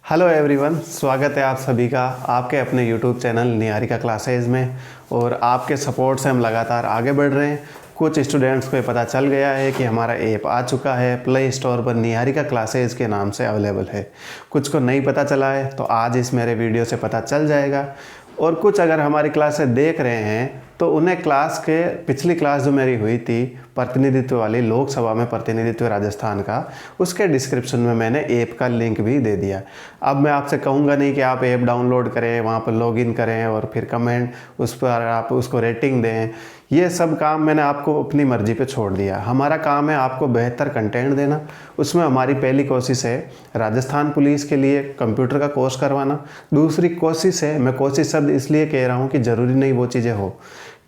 Hello everyone, स्वागत है आप सभी का आपके अपने यूट्यूब चैनल निहारिका क्लासेज में। और आपके सपोर्ट से हम लगातार आगे बढ़ रहे हैं। कुछ स्टूडेंट्स को पता चल गया है कि हमारा ऐप आ चुका है, प्ले स्टोर पर निहारिका क्लासेज के नाम से अवेलेबल है। कुछ को नहीं पता चला है तो आज इस मेरे वीडियो से पता चल जाएगा। और कुछ अगर हमारी क्लासें देख रहे हैं तो उन्हें क्लास के पिछली क्लास जो मेरी हुई थी प्रतिनिधित्व वाली, लोकसभा में प्रतिनिधित्व राजस्थान का, उसके डिस्क्रिप्शन में मैंने ऐप का लिंक भी दे दिया। अब मैं आपसे कहूँगा नहीं कि आप ऐप डाउनलोड करें, वहाँ पर लॉगिन करें और फिर कमेंट उस पर आप उसको रेटिंग दें। ये सब काम मैंने आपको अपनी मर्ज़ी पे छोड़ दिया। हमारा काम है आपको बेहतर कंटेंट देना। उसमें हमारी पहली कोशिश है राजस्थान पुलिस के लिए कंप्यूटर का कोर्स करवाना। दूसरी कोशिश है, मैं कोशिश शब्द इसलिए कह रहा हूँ कि ज़रूरी नहीं वो चीज़ें हो,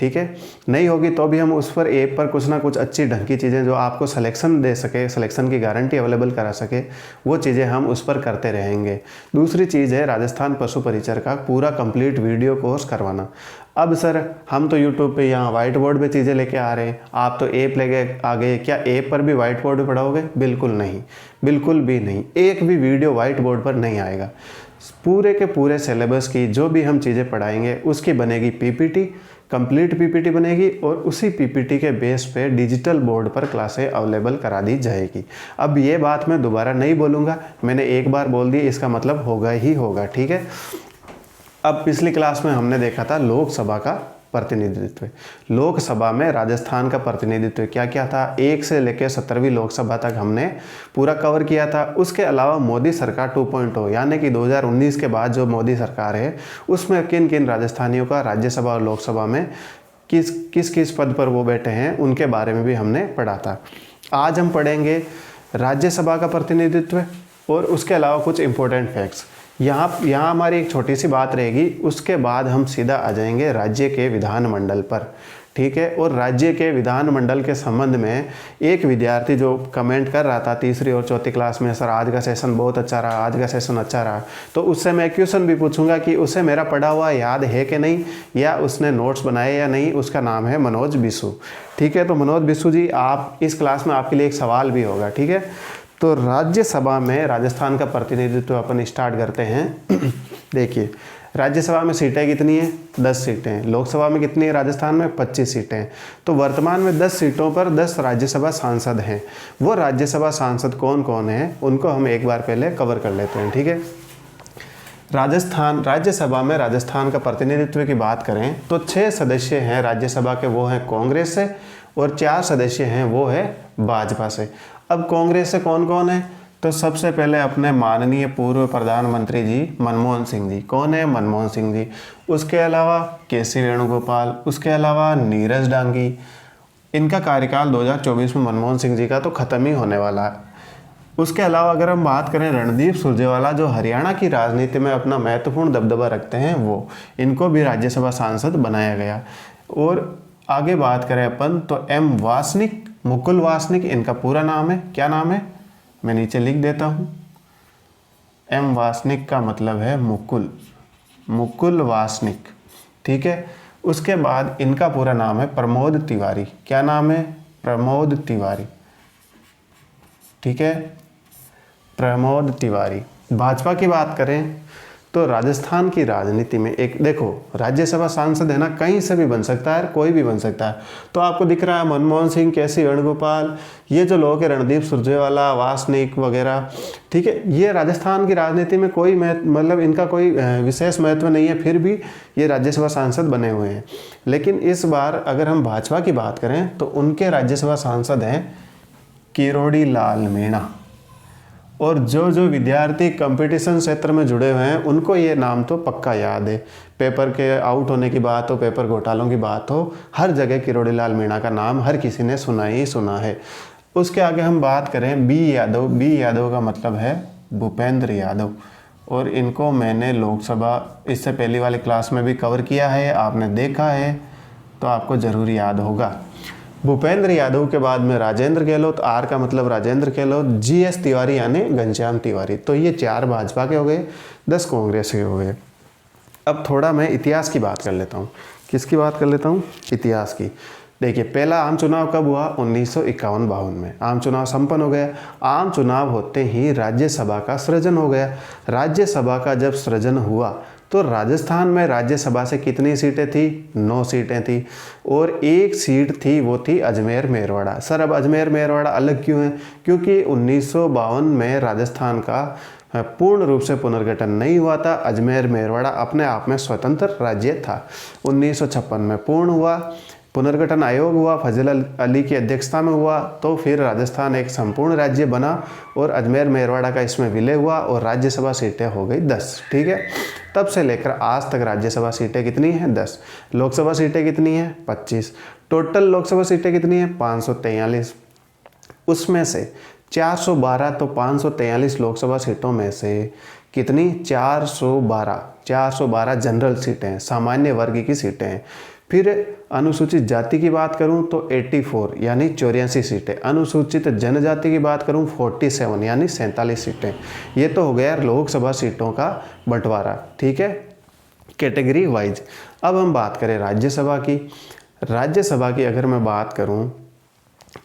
ठीक है, नहीं होगी तो भी हम उस पर ऐप पर कुछ ना कुछ अच्छी ढंग की चीज़ें जो आपको सिलेक्शन दे सके, सिलेक्शन की गारंटी अवेलेबल करा सके, वो चीज़ें हम उस पर करते रहेंगे। दूसरी चीज़ है राजस्थान पशु परिचर का पूरा कंप्लीट वीडियो कोर्स करवाना। अब सर हम तो यूट्यूब पे यहाँ वाइट बोर्ड पे चीज़ें लेके आ रहे हैं, आप तो ऐप लेके आ गए, क्या ऐप पर भी वाइट बोर्ड पे पढ़ाओगे? बिल्कुल नहीं, बिल्कुल भी नहीं। एक भी वीडियो वाइट बोर्ड पर नहीं आएगा। पूरे के पूरे सिलेबस की जो भी हम चीज़ें पढ़ाएंगे उसकी बनेगी पीपीटी, कंप्लीट पीपीटी बनेगी और उसी पीपीटी के बेस पे डिजिटल बोर्ड पर क्लासें अवेलेबल करा दी जाएगी। अब ये बात मैं दोबारा नहीं बोलूँगा, मैंने एक बार बोल दी, इसका मतलब होगा ही होगा, ठीक है। अब पिछली क्लास में हमने देखा था लोकसभा का प्रतिनिधित्व। लोकसभा में राजस्थान का प्रतिनिधित्व क्या क्या था, 1 से लेकर 17वीं लोकसभा तक हमने पूरा कवर किया था। उसके अलावा मोदी सरकार 2.0 यानी कि 2019 के बाद जो मोदी सरकार है उसमें किन किन राजस्थानियों का राज्यसभा और लोकसभा में किस किस पद पर वो बैठे हैं उनके बारे में भी हमने पढ़ा था। आज हम पढ़ेंगे राज्यसभा का प्रतिनिधित्व और उसके अलावा कुछ इंपॉर्टेंट फैक्ट्स। यहाँ हमारी एक छोटी सी बात रहेगी, उसके बाद हम सीधा आ जाएंगे राज्य के विधानमंडल पर, ठीक है। और राज्य के विधानमंडल के संबंध में एक विद्यार्थी जो कमेंट कर रहा था तीसरी और चौथी क्लास में, सर आज का सेशन बहुत अच्छा रहा, आज का सेशन अच्छा रहा, तो उससे मैं क्वेश्चन भी पूछूंगा कि उसे मेरा पढ़ा हुआ याद है कि नहीं, या उसने नोट्स बनाए या नहीं। उसका नाम है मनोज बिसु, ठीक है। तो मनोज बिसु जी, आप इस क्लास में आपके लिए एक सवाल भी होगा, ठीक है। तो राज्यसभा में राजस्थान का प्रतिनिधित्व अपन स्टार्ट करते हैं। देखिए राज्यसभा में सीटें कितनी हैं? 10 सीटें। लोकसभा में कितनी है राजस्थान में? 25 सीटें। तो वर्तमान में 10 सीटों पर 10 राज्यसभा सांसद हैं। वो राज्यसभा सांसद कौन कौन हैं उनको हम एक बार पहले कवर कर लेते हैं, ठीक है। राजस्थान राज्यसभा में राजस्थान का प्रतिनिधित्व की बात करें तो 6 सदस्य हैं राज्यसभा के, वो हैं कांग्रेस से, और 4 सदस्य हैं वो है भाजपा से। अब कांग्रेस से कौन कौन है? तो सबसे पहले अपने माननीय पूर्व प्रधानमंत्री जी मनमोहन सिंह जी। कौन है? मनमोहन सिंह जी। उसके अलावा केसी वेणुगोपाल, उसके अलावा नीरज डांगी। इनका कार्यकाल 2024 में मनमोहन सिंह जी का तो ख़त्म ही होने वाला है। उसके अलावा अगर हम बात करें रणदीप सुरजेवाला, जो हरियाणा की राजनीति में अपना महत्वपूर्ण दबदबा रखते हैं, वो इनको भी राज्यसभा सांसद बनाया गया। और आगे बात करें अपन तो एम वासनिक, मुकुल वासनिक इनका पूरा नाम है। क्या नाम है? मैं नीचे लिख देता हूँ। एम वासनिक का मतलब है मुकुल, मुकुल वासनिक, ठीक है। उसके बाद इनका पूरा नाम है प्रमोद तिवारी। क्या नाम है? प्रमोद तिवारी, ठीक है, प्रमोद तिवारी। भाजपा की बात करें तो राजस्थान की राजनीति में एक देखो, राज्यसभा सांसद है ना, कहीं से भी बन सकता है, कोई भी बन सकता है। तो आपको दिख रहा है मनमोहन सिंह, केसी वेणुगोपाल, ये जो लोग हैं, रणदीप सुरजेवाला, वासनिक वगैरह, ठीक है, ये राजस्थान की राजनीति में कोई मतलब इनका कोई विशेष महत्व नहीं है, फिर भी ये राज्यसभा सांसद बने हुए हैं। लेकिन इस बार अगर हम भाजपा की बात करें तो उनके राज्यसभा सांसद हैं किरोड़ी लाल मीणा। और जो जो विद्यार्थी कंपटीशन क्षेत्र में जुड़े हुए हैं उनको ये नाम तो पक्का याद है। पेपर के आउट होने की बात हो, पेपर घोटालों की बात हो, हर जगह किरोड़ी लाल मीणा का नाम हर किसी ने सुना ही सुना है। उसके आगे हम बात करें बी यादव। बी यादव का मतलब है भूपेंद्र यादव, और इनको मैंने लोकसभा इससे पहली वाली क्लास में भी कवर किया है, आपने देखा है तो आपको ज़रूर याद होगा। भूपेंद्र यादव के बाद में राजेंद्र गहलोत, आर का मतलब राजेंद्र गहलोत, GS तिवारी यानी घनश्याम तिवारी। तो ये 4 भाजपा के हो गए, 10 कांग्रेस के हो गए। अब थोड़ा मैं इतिहास की बात कर लेता हूँ। किसकी बात कर लेता हूँ? इतिहास की। देखिए पहला आम चुनाव कब हुआ? 1951-52 में आम चुनाव संपन्न हो गया। आम चुनाव होते ही राज्यसभा का सृजन हो गया। राज्यसभा का जब सृजन हुआ तो राजस्थान में राज्यसभा से कितनी सीटें थी? 9 सीटें थी और एक सीट थी, वो थी अजमेर मेरवाड़ा। सर अब अजमेर मेरवाड़ा अलग क्यों है? क्योंकि 1952 में राजस्थान का पूर्ण रूप से पुनर्गठन नहीं हुआ था। अजमेर मेरवाड़ा अपने आप में स्वतंत्र राज्य था। 1956 में पूर्ण हुआ, पुनर्गठन आयोग हुआ, फजल अली की अध्यक्षता में हुआ, तो फिर राजस्थान एक संपूर्ण राज्य बना और अजमेर मेरवाड़ा का इसमें विलय हुआ और राज्यसभा सीटें हो गई 10। ठीक है, तब से लेकर आज तक राज्यसभा सीटें कितनी हैं? 10। लोकसभा सीटें कितनी हैं? 25। टोटल लोकसभा सीटें कितनी हैं? 543। उसमें से 412, तो 543 लोकसभा सीटों में से कितनी? 412 जनरल सीटें हैं, सामान्य वर्ग की सीटें हैं। फिर अनुसूचित जाति की बात करूं तो 84 यानी 84 सीटें। अनुसूचित जनजाति की बात करूं 47 यानी 47 सीटें। ये तो हो गया लोकसभा सीटों का बंटवारा। ठीक है, कैटेगरी वाइज। अब हम बात करें राज्यसभा की। राज्यसभा की अगर मैं बात करूं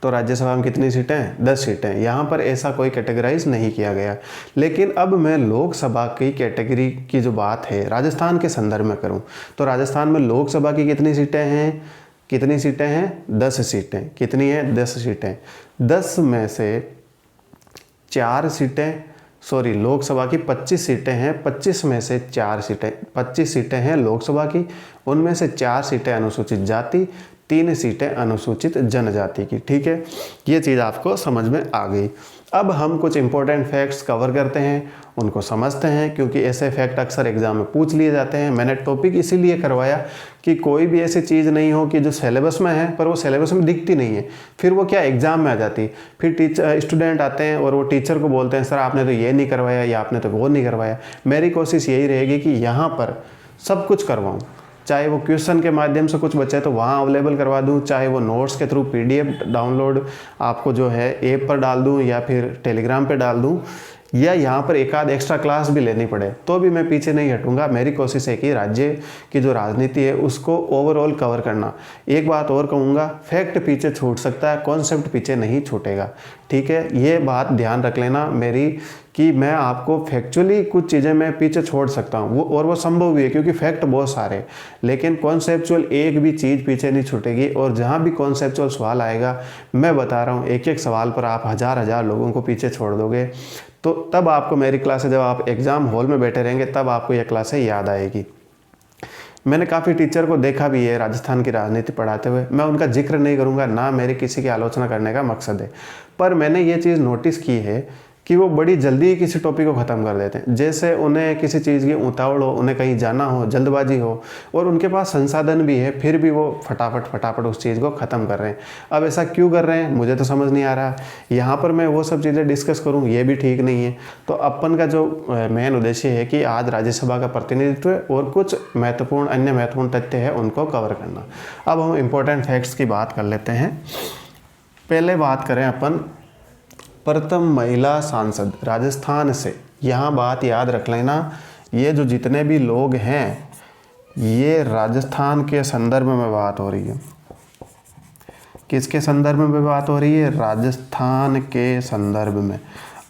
तो राज्यसभा में कितनी सीटें हैं? 10 सीटें। यहाँ पर ऐसा कोई कैटेगराइज नहीं किया गया। लेकिन अब मैं लोकसभा की कैटेगरी की जो बात है राजस्थान के संदर्भ में करूँ तो राजस्थान में लोकसभा की कितनी सीटें हैं? कितनी सीटें हैं? 10 सीटें। कितनी हैं? 10 सीटें। 10 में से 4 सीटें, सॉरी लोकसभा की 25 सीटें हैं, 25 में से 4 सीटें, 25 सीटें हैं लोकसभा की, उनमें से 4 सीटें अनुसूचित जाति, 3 सीटें अनुसूचित जनजाति की। ठीक है, ये चीज़ आपको समझ में आ गई। अब हम कुछ इंपॉर्टेंट फैक्ट्स कवर करते हैं, उनको समझते हैं, क्योंकि ऐसे फैक्ट अक्सर एग्जाम में पूछ लिए जाते हैं। मैंने टॉपिक इसीलिए करवाया कि कोई भी ऐसी चीज़ नहीं हो कि जो सिलेबस में है पर वो सिलेबस में दिखती नहीं है, फिर वो क्या एग्जाम में आ जाती है। फिर स्टूडेंट आते हैं और वो टीचर को बोलते हैं सर आपने तो ये नहीं करवाया या आपने तो वो नहीं करवाया। मेरी कोशिश यही रहेगी कि यहाँ पर सब कुछ करवाऊँ, चाहे वो क्वेश्चन के माध्यम से कुछ बचे तो वहाँ अवेलेबल करवा दूँ, चाहे वो नोट्स के थ्रू PDF डाउनलोड आपको जो है ऐप पर डाल दूँ या फिर टेलीग्राम पे डाल दूँ, या यहाँ पर एक आध एक्स्ट्रा क्लास भी लेनी पड़े तो भी मैं पीछे नहीं हटूंगा। मेरी कोशिश है कि राज्य की जो राजनीति है उसको ओवरऑल कवर करना। एक बात और कहूँगा, फैक्ट पीछे छूट सकता है, कॉन्सेप्ट पीछे नहीं छूटेगा। ठीक है, ये बात ध्यान रख लेना मेरी कि मैं आपको फैक्चुअली कुछ चीज़ें मैं पीछे छोड़ सकता हूँ और वो संभव भी है क्योंकि फैक्ट बहुत सारे, लेकिन कॉन्सेप्चुअल एक भी चीज़ पीछे नहीं छूटेगी। और जहाँ भी कॉन्सेप्चुअल सवाल आएगा, मैं बता रहा हूँ एक एक सवाल पर आप हज़ार लोगों को पीछे छोड़ दोगे, तो तब आपको मेरी क्लासें, जब आप एग्ज़ाम हॉल में बैठे रहेंगे तब आपको यह क्लासें याद आएगी। मैंने काफ़ी टीचर को देखा भी है राजस्थान की राजनीति पढ़ाते हुए, मैं उनका जिक्र नहीं करूँगा, ना मेरे किसी की आलोचना करने का मकसद है, पर मैंने ये चीज़ नोटिस की है कि वो बड़ी जल्दी किसी टॉपिक को ख़त्म कर देते हैं। जैसे उन्हें किसी चीज़ की उतावड़ हो, उन्हें कहीं जाना हो, जल्दबाजी हो और उनके पास संसाधन भी है, फिर भी वो फटाफट उस चीज़ को ख़त्म कर रहे हैं। अब ऐसा क्यों कर रहे हैं मुझे तो समझ नहीं आ रहा। यहाँ पर मैं वो सब चीज़ें डिस्कस करूँ ये भी ठीक नहीं है। तो अपन का जो मेन उद्देश्य है कि आज राज्यसभा का प्रतिनिधित्व और कुछ अन्य महत्वपूर्ण तथ्य है उनको कवर करना। अब हम इम्पोर्टेंट फैक्ट्स की बात कर लेते हैं। पहले बात करें अपन प्रथम महिला सांसद राजस्थान से। यहाँ बात याद रख लेना, ये जो जितने भी लोग हैं ये राजस्थान के संदर्भ में बात हो रही है। किसके संदर्भ में बात हो रही है? राजस्थान के संदर्भ में।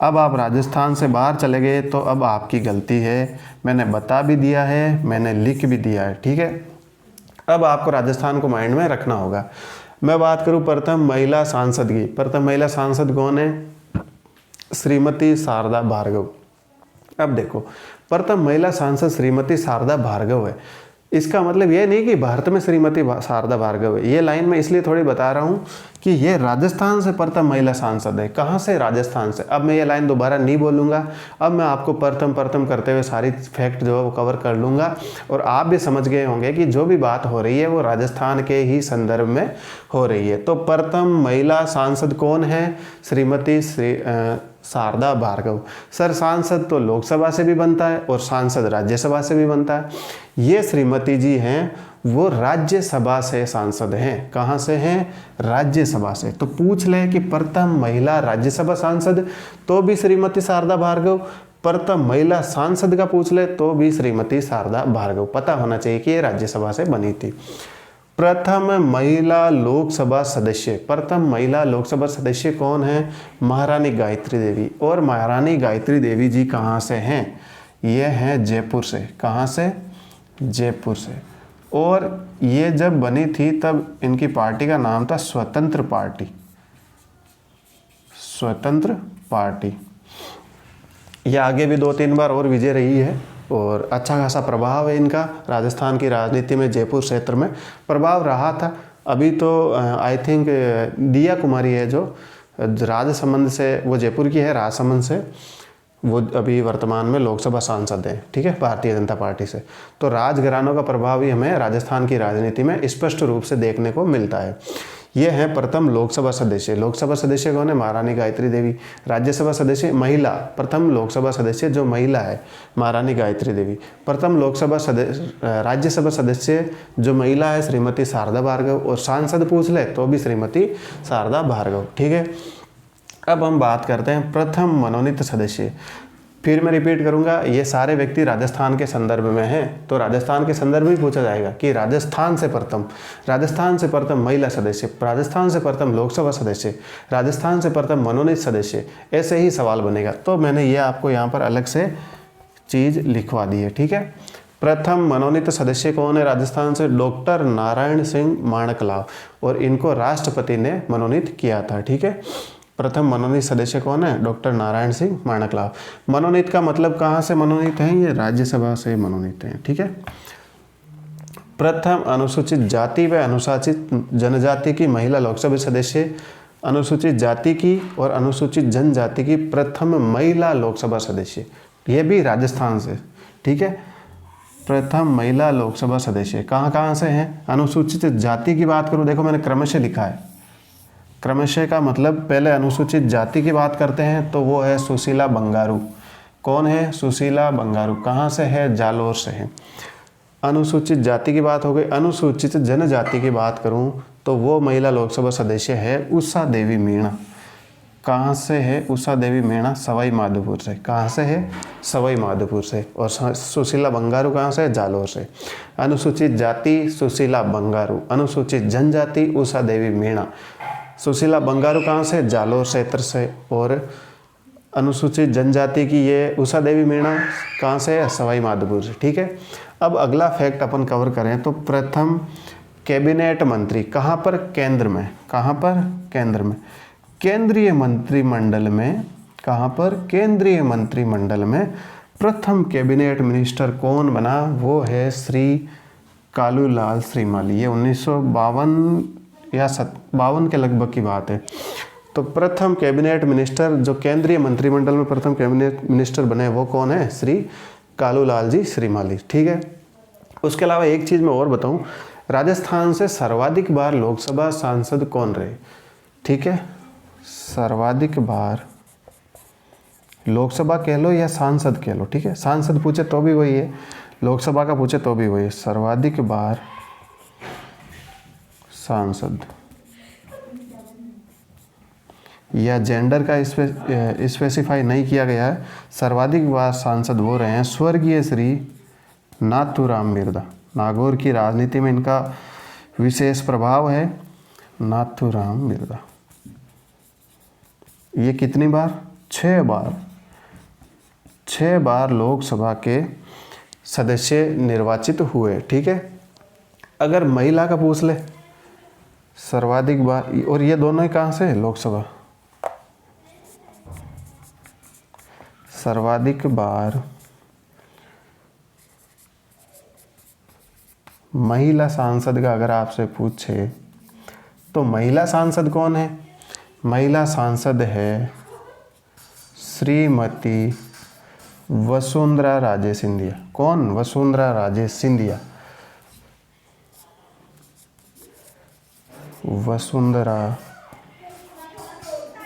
अब आप राजस्थान से बाहर चले गए तो अब आपकी गलती है, मैंने बता भी दिया है, मैंने लिख भी दिया है। ठीक है, अब आपको राजस्थान को माइंड में रखना होगा। मैं बात करूँ प्रथम महिला सांसद की। प्रथम महिला सांसद कौन है? श्रीमती शारदा भार्गव। अब देखो, प्रथम महिला सांसद श्रीमती शारदा भार्गव है। इसका मतलब ये नहीं कि भारत में श्रीमती शारदा भार्गव है। ये लाइन मैं इसलिए थोड़ी बता रहा हूँ कि ये राजस्थान से प्रथम महिला सांसद है। कहाँ से? राजस्थान से। अब मैं ये लाइन दोबारा नहीं बोलूँगा, अब मैं आपको प्रथम करते हुए सारी फैक्ट जो है वो कवर कर लूँगा और आप भी समझ गए होंगे कि जो भी बात हो रही है वो राजस्थान के ही संदर्भ में हो रही है। तो प्रथम महिला सांसद कौन है? श्रीमती शारदा भार्गव। सर सांसद तो लोकसभा से भी बनता है और सांसद राज्यसभा से भी बनता है। ये श्रीमती जी हैं वो राज्यसभा से सांसद हैं। कहाँ से हैं? राज्यसभा से। तो पूछ लें कि प्रथम महिला राज्यसभा सांसद तो भी श्रीमती शारदा भार्गव, प्रथम महिला सांसद का पूछ ले तो भी श्रीमती शारदा भार्गव। पता होना चाहिए कि ये राज्यसभा से बनी थी। प्रथम महिला लोकसभा सदस्य, प्रथम महिला लोकसभा सदस्य कौन है? महारानी गायत्री देवी। और महारानी गायत्री देवी जी कहाँ से हैं? ये हैं जयपुर से। कहाँ से? जयपुर से। और ये जब बनी थी तब इनकी पार्टी का नाम था स्वतंत्र पार्टी, स्वतंत्र पार्टी। ये आगे भी 2-3 बार और विजय रही है और अच्छा खासा प्रभाव है इनका राजस्थान की राजनीति में, जयपुर क्षेत्र में प्रभाव रहा था। अभी तो आई थिंक दिया कुमारी है जो राजसमंद से, वो जयपुर की है राजसमंद से, वो अभी वर्तमान में लोकसभा सांसद हैं, ठीक है, भारतीय जनता पार्टी से। तो राजघरानों का प्रभाव ही हमें राजस्थान की राजनीति में स्पष्ट रूप से देखने को मिलता है। ये हैं प्रथम लोकसभा सदस्य। लोकसभा सदस्य कौन है? महारानी गायत्री देवी। राज्यसभा सदस्य महिला, प्रथम लोकसभा सदस्य जो महिला है महारानी गायत्री देवी। प्रथम लोकसभा सदस्य, राज्यसभा सदस्य जो महिला है श्रीमती शारदा भार्गव। और सांसद पूछ ले तो भी श्रीमती शारदा भार्गव, ठीक है। अब हम बात करते हैं प्रथम मनोनीत सदस्य। फिर मैं रिपीट करूंगा, ये सारे व्यक्ति राजस्थान के संदर्भ में हैं, तो राजस्थान के संदर्भ में पूछा जाएगा कि राजस्थान से प्रथम महिला सदस्य, राजस्थान से प्रथम लोकसभा सदस्य, राजस्थान से प्रथम मनोनीत सदस्य, ऐसे ही सवाल बनेगा। तो मैंने ये आपको यहाँ पर अलग से चीज़ लिखवा दी है, ठीक है। प्रथम मनोनीत सदस्य कौन है राजस्थान से? डॉक्टर नारायण सिंह माणकलाव, और इनको राष्ट्रपति ने मनोनीत किया था, ठीक है। प्रथम मनोनीत सदस्य कौन है? डॉक्टर नारायण सिंह माणकलाव। मनोनीत का मतलब कहाँ से मनोनीत हैं? ये राज्यसभा से मनोनीत हैं, ठीक है। प्रथम अनुसूचित जाति व अनुसूचित जनजाति की महिला लोकसभा सदस्य, अनुसूचित जाति की और अनुसूचित जनजाति की प्रथम महिला लोकसभा सदस्य, ये भी राजस्थान से, ठीक है। प्रथम महिला लोकसभा सदस्य कहाँ से हैं? अनुसूचित जाति की बात करूँ, देखो मैंने क्रमशः लिखा है, क्रमशः का मतलब पहले अनुसूचित जाति की बात करते हैं तो वो है सुशीला बंगारू। कौन है? सुशीला बंगारू। कहाँ से है? जालोर से है। अनुसूचित जाति की बात हो गई। अनुसूचित जनजाति की बात करूं तो वो महिला लोकसभा सदस्य है उषा देवी मीणा। कहाँ से है उषा देवी मीणा? सवाई माधोपुर से। कहाँ से है? सवाई माधोपुर से। और सुशीला बंगारू कहाँ से? जालोर से। अनुसूचित जाति सुशीला बंगारू, अनुसूचित जनजाति उषा देवी मीणा। सुशीला बंगारू कहाँ से? जालोर क्षेत्र से। और अनुसूचित जनजाति की ये उषा देवी मीणा कहाँ से है? सवाई माधोपुर से, ठीक है। अब अगला फैक्ट अपन कवर करें तो प्रथम कैबिनेट मंत्री कहाँ पर? केंद्र में। कहाँ पर? केंद्र में। केंद्रीय मंत्रिमंडल में, कहाँ पर? केंद्रीय मंत्रिमंडल में प्रथम कैबिनेट मिनिस्टर कौन बना? वो है श्री कालूलाल श्रीमाली। ये 1952 या 52 के लगभग की बात है। तो प्रथम कैबिनेट मिनिस्टर जो केंद्रीय मंत्रिमंडल में प्रथम कैबिनेट मिनिस्टर बने वो कौन है? श्री कालूलाल जी श्रीमाली, ठीक है। उसके अलावा एक चीज़ मैं और बताऊं, राजस्थान से सर्वाधिक बार लोकसभा सांसद कौन रहे? ठीक है, सर्वाधिक बार लोकसभा कह लो या सांसद कह लो, ठीक है। सांसद पूछे तो भी वही है, लोकसभा का पूछे तो भी वही है। सर्वाधिक बार सांसद या जेंडर का स्पेसिफाई नहीं किया गया है। सर्वाधिक बार सांसद वो रहे हैं स्वर्गीय श्री नाथूराम बिरला। नागौर की राजनीति में इनका विशेष प्रभाव है। नाथूराम बिरला ये कितनी बार? 6 बार। 6 बार लोकसभा के सदस्य निर्वाचित हुए, ठीक है। अगर महिला का पूछ ले सर्वाधिक बार, और ये दोनों ही कहाँ से? लोकसभा। सर्वाधिक बार महिला सांसद का अगर आपसे पूछे तो महिला सांसद कौन है? महिला सांसद है श्रीमती वसुंधरा राजे सिंधिया। कौन? वसुंधरा राजे सिंधिया। वसुंधरा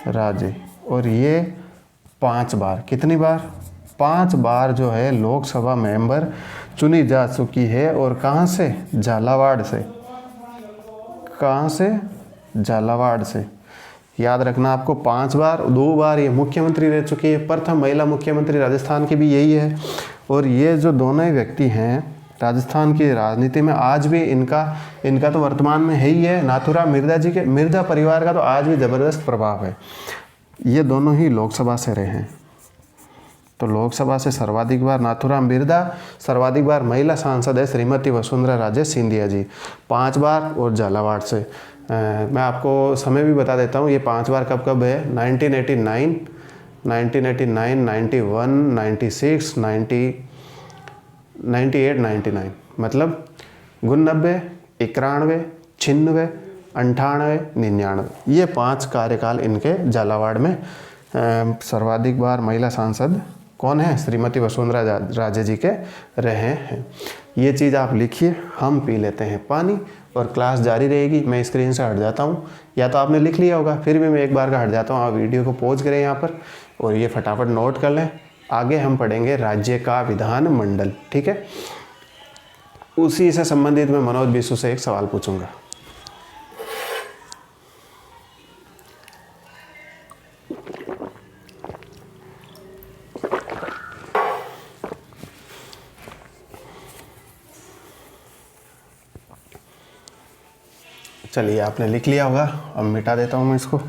राजे। और ये 5 बार, कितनी बार? 5 बार जो है लोकसभा मेंबर चुनी जा चुकी है। और कहाँ से? झालावाड़ से। कहाँ से? झालावाड़ से। याद रखना आपको 5 बार, 2 बार ये मुख्यमंत्री रह चुकी है। प्रथम महिला मुख्यमंत्री राजस्थान की भी यही है। और ये जो दोनों ही व्यक्ति हैं राजस्थान की राजनीति में आज भी इनका तो वर्तमान में है ही है। नाथूराम मिर्जा जी के मिर्जा परिवार का तो आज भी ज़बरदस्त प्रभाव है। ये दोनों ही लोकसभा से रहे हैं। तो लोकसभा से सर्वाधिक बार नाथूराम मिर्जा, सर्वाधिक बार महिला सांसद है श्रीमती वसुंधरा राजे सिंधिया जी 5 बार। और झालावाड़ से मैं आपको समय भी बता देता हूँ, ये 5 बार कब कब है। 1989, 91, 96, 98, 99, मतलब 89, 91, 96, 98, 99, ये 5 कार्यकाल इनके झालावाड़ में सर्वाधिक बार महिला सांसद कौन है, श्रीमती वसुंधरा राजे जी के रहे हैं। ये चीज़ आप लिखिए, हम पी लेते हैं पानी और क्लास जारी रहेगी। मैं स्क्रीन से हट जाता हूँ, या तो आपने लिख लिया होगा, फिर भी मैं एक बार का हट जाता हूँ। आप वीडियो को पॉज करें यहाँ पर और ये फटाफट नोट कर लें। आगे हम पढ़ेंगे राज्य का विधानमंडल, ठीक है। उसी से संबंधित मैं मनोज बिसु से एक सवाल पूछूंगा। चलिए, आपने लिख लिया होगा, अब मिटा देता हूँ मैं इसको।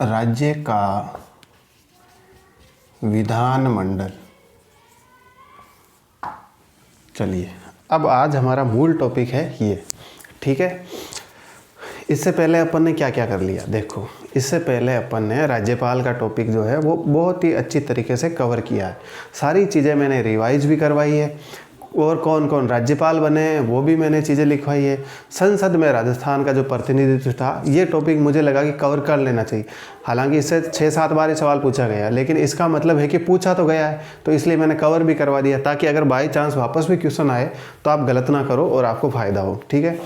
राज्य का विधानमंडल। चलिए, अब आज हमारा मूल टॉपिक है ये, ठीक है। इससे पहले अपन ने क्या क्या कर लिया, देखो। इससे पहले अपन ने राज्यपाल का टॉपिक जो है वो बहुत ही अच्छी तरीके से कवर किया है। सारी चीज़ें मैंने रिवाइज भी करवाई है, और कौन कौन राज्यपाल बने वो भी मैंने चीज़ें लिखवाई है। संसद में राजस्थान का जो प्रतिनिधित्व था, ये टॉपिक मुझे लगा कि कवर कर लेना चाहिए। हालांकि इससे 6-7 बार ये सवाल पूछा गया, लेकिन इसका मतलब है कि पूछा तो गया है, तो इसलिए मैंने कवर भी करवा दिया, ताकि अगर बाई चांस वापस भी क्वेश्चन आए तो आप गलत ना करो और आपको फ़ायदा हो, ठीक है।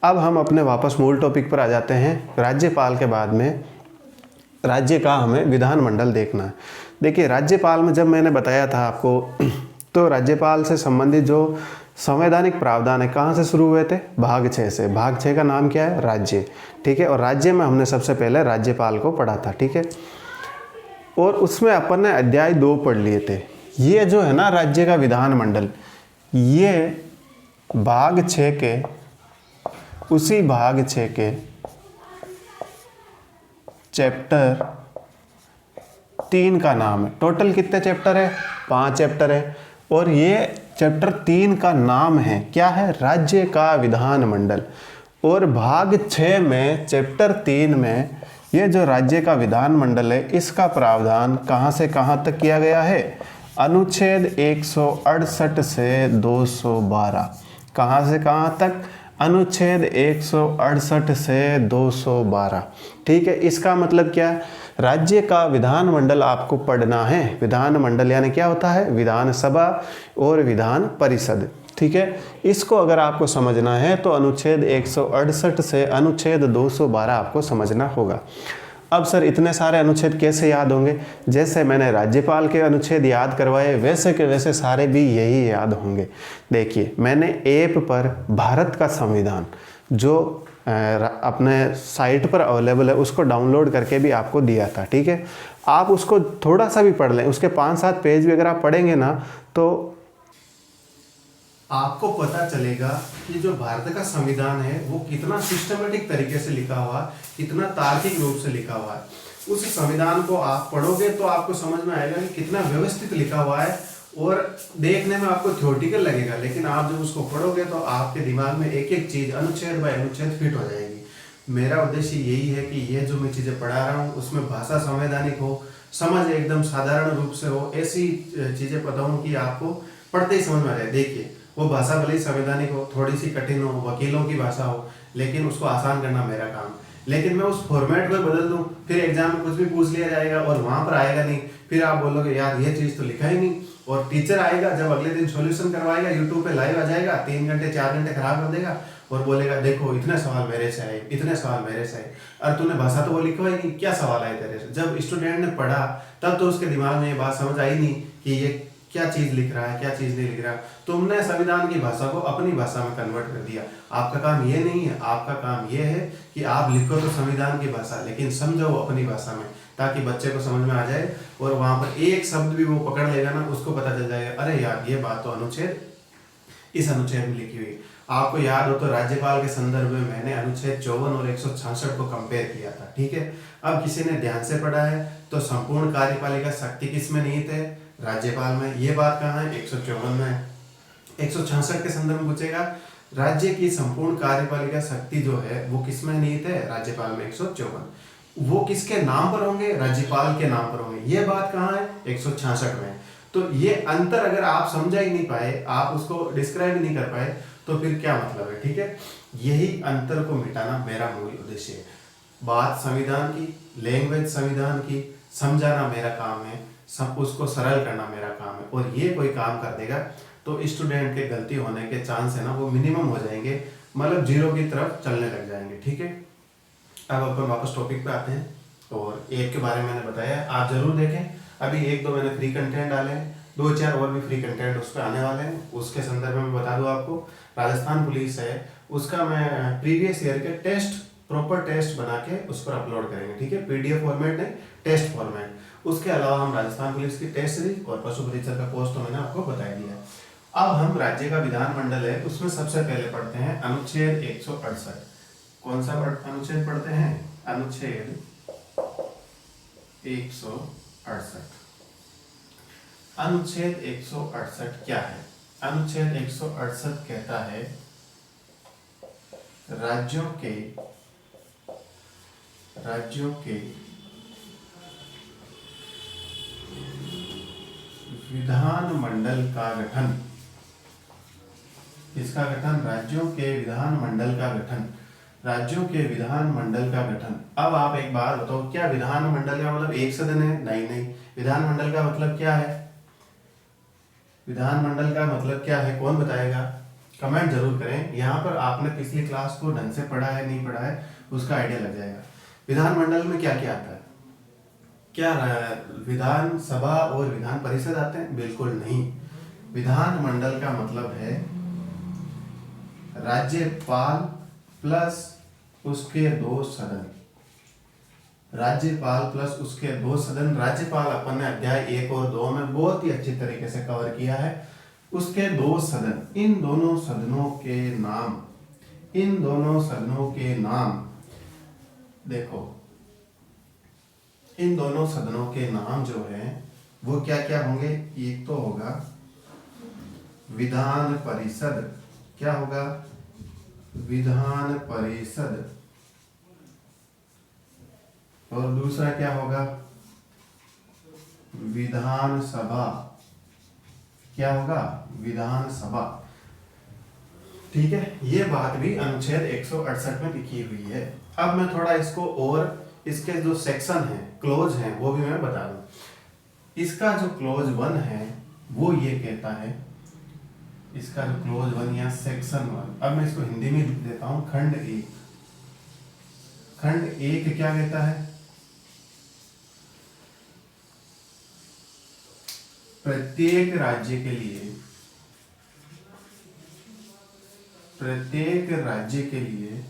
अब हम अपने वापस मूल टॉपिक पर आ जाते हैं। राज्यपाल के बाद में राज्य का हमें विधानमंडल देखना है। देखिए, राज्यपाल में जब मैंने बताया था आपको, तो राज्यपाल से संबंधित जो संवैधानिक प्रावधान है कहाँ से शुरू हुए थे, भाग 6 से। भाग 6 का नाम क्या है, राज्य, ठीक है। और राज्य में हमने सबसे पहले राज्यपाल को पढ़ा था, ठीक है। और उसमें अपन ने अध्याय 2 पढ़ लिए थे। ये जो है ना राज्य का विधानमंडल, ये भाग 6 के, उसी भाग 6 के चैप्टर 3 का नाम है। टोटल कितने चैप्टर है, 5 चैप्टर है। और ये चैप्टर 3 का नाम है, क्या है, राज्य का विधानमंडल। और भाग 6 में चैप्टर 3 में ये जो राज्य का विधानमंडल है, इसका प्रावधान कहाँ से कहाँ तक किया गया है, अनुच्छेद 168 से 212। कहाँ से कहाँ तक, अनुच्छेद 168 से 212, ठीक है। इसका मतलब क्या है, राज्य का विधानमंडल आपको पढ़ना है। विधानमंडल यानी क्या होता है, विधानसभा और विधान परिषद, ठीक है। इसको अगर आपको समझना है तो अनुच्छेद 168 से अनुच्छेद 212 आपको समझना होगा। अब सर इतने सारे अनुच्छेद कैसे याद होंगे, जैसे मैंने राज्यपाल के अनुच्छेद याद करवाए, वैसे के वैसे सारे भी यही याद होंगे। देखिए, मैंने ऐप पर भारत का संविधान जो अपने साइट पर अवेलेबल है, उसको डाउनलोड करके भी आपको दिया था, ठीक है। आप उसको थोड़ा सा भी पढ़ लें, उसके 5-7 पेज भी अगर आप पढ़ेंगे ना, तो आपको पता चलेगा कि जो भारत का संविधान है वो कितना सिस्टमेटिक तरीके से लिखा हुआ, कितना तार्किक रूप से लिखा हुआ है। उस संविधान को आप पढ़ोगे तो आपको समझ में आएगा कि कितना व्यवस्थित लिखा हुआ है, और देखने में आपको थ्योरेटिकल लगेगा, लेकिन आप जब उसको पढ़ोगे तो आपके दिमाग में एक एक चीज अनुच्छेद बाय अनुच्छेद फिट हो जाएगी। मेरा उद्देश्य यही है कि ये जो मैं चीजें पढ़ा रहा हूँ उसमें भाषा संवैधानिक हो, समझ एकदम साधारण रूप से हो, ऐसी चीजें बताऊं कि आपको पढ़ते ही समझ में आ जाए। देखिए, वो भाषा भले ही संवैधानिक हो, थोड़ी सी कठिन हो, वकीलों की भाषा हो, लेकिन उसको आसान करना मेरा काम। लेकिन मैं उस फॉर्मेट को बदल दूं, फिर एग्जाम में कुछ भी पूछ लिया जाएगा और वहां पर आएगा नहीं, फिर आप बोलोगे यार ये चीज तो लिखा ही नहीं। और टीचर आएगा जब अगले दिन सॉल्यूशन करवाएगा, यूट्यूब पे लाइव आ जाएगा, 3 घंटे 4 घंटे खराब कर देगा और बोलेगा देखो इतने सवाल मेरे से आए, इतने सवाल मेरे से आए। और तूने भाषा तो वो लिखवाई नहीं, क्या सवाल आए तेरे से? जब स्टूडेंट ने पढ़ा तब तो उसके दिमाग में ये बात समझ आई नहीं कि ये क्या चीज लिख रहा है, क्या चीज नहीं लिख रहा। तुमने संविधान की भाषा को अपनी भाषा में कन्वर्ट कर दिया। आपका काम ये नहीं है, आपका काम ये है कि आप लिखो तो संविधान की भाषा, लेकिन समझो अपनी भाषा में, ताकि बच्चे को समझ में आ जाए और वहां पर एक शब्द भी वो पकड़ लेगा ना, उसको पता चल जाएगा अरे यार ये बात तो अनुच्छेद इस अनुच्छेद में लिखी हुई। आपको याद हो तो राज्यपाल के संदर्भ में मैंने अनुच्छेद 54 और 166 को कंपेयर किया था, ठीक है। अब किसी ने ध्यान से पढ़ा है तो संपूर्ण कार्यपालिका शक्ति किस में निहित है? राज्यपाल में। ये बात कहाँ है? 154 में। 166 के संदर्भ में पूछेगा राज्य की संपूर्ण कार्यपालिका शक्ति जो है वो किस में निहित है? राज्यपाल में। 154 वो किसके नाम पर होंगे? राज्यपाल के नाम पर होंगे। ये बात कहाँ है? 166 में। तो ये अंतर अगर आप समझा ही नहीं पाए, आप उसको डिस्क्राइब नहीं कर पाए, तो फिर क्या मतलब है, ठीक है। यही अंतर को मिटाना मेरा मूल उद्देश्य है। बात संविधान की, लैंग्वेज संविधान की समझाना मेरा काम है, सब उसको सरल करना मेरा काम है। और ये कोई काम कर देगा तो स्टूडेंट के गलती होने के चांस है ना वो मिनिमम हो जाएंगे, मतलब 0 की तरफ चलने लग जाएंगे, ठीक है। अब अपन वापस टॉपिक पे आते हैं। और एक के बारे में मैंने बताया, आप जरूर देखें। अभी 1-2 मैंने फ्री कंटेंट डाले हैं, 2-4 और भी फ्री कंटेंट उस पर आने वाले हैं। उसके संदर्भ में बता दूं आपको, राजस्थान पुलिस है उसका मैं प्रीवियस ईयर के टेस्ट, प्रॉपर टेस्ट बना के उस पर अपलोड करेंगे, ठीक है। पीडीएफ फॉर्मेट नहीं, टेस्ट फॉर्मेट। उसके अलावा हम राजस्थान पुलिस की टेस्ट सीरीज और पशु परीक्षक का कोर्स तो मैंने आपको बता दिया। अब हम राज्य का विधानमंडल है उसमें सबसे पहले पढ़ते हैं अनुच्छेद 168। कौन सा अनुच्छेद पढ़ते हैं? अनुच्छेद 168। अनुच्छेद 168 क्या है? अनुच्छेद 168 कहता है राज्यों के विधानमंडल का गठन। इसका गठन, राज्यों के विधानमंडल का गठन, राज्यों के विधानमंडल का गठन। अब आप एक बात बताओ, क्या विधानमंडल का मतलब एक सदन है? नहीं। विधानमंडल का मतलब क्या है? विधानमंडल का मतलब क्या है? कौन बताएगा? कमेंट जरूर करें। यहाँ पर आपने पिछली क्लास को ढंग से पढ़ा है नहीं पढ़ा है उसका आइडिया लग जाएगा। विधानमंडल में क्या क्या आता है? क्या विधानसभा और विधान परिषद आते हैं? बिल्कुल नहीं। विधानमंडल का मतलब है राज्यपाल प्लस उसके 2 सदन। राज्यपाल प्लस उसके 2 सदन। राज्यपाल अपन ने अध्याय 1 और 2 में बहुत ही अच्छी तरीके से कवर किया है। उसके 2 सदन, इन दोनों सदनों के नाम, इन दोनों सदनों के नाम देखो, इन दोनों सदनों के नाम जो है वो क्या क्या होंगे? एक तो होगा विधान परिषद। क्या होगा? विधान परिषद। और दूसरा क्या होगा? विधानसभा। क्या होगा? विधानसभा, ठीक है। ये बात भी अनुच्छेद 168 में लिखी हुई है। अब मैं थोड़ा इसको और इसके जो सेक्शन हैं, क्लोज हैं, वो भी मैं बता दूं। इसका जो क्लोज 1 है वो ये कहता है, इसका जो क्लोज 1 या सेक्शन 1, अब मैं इसको हिंदी में लिख देता हूं। खंड 1। खंड 1 क्या कहता है? प्रत्येक राज्य के लिए, प्रत्येक राज्य के लिए,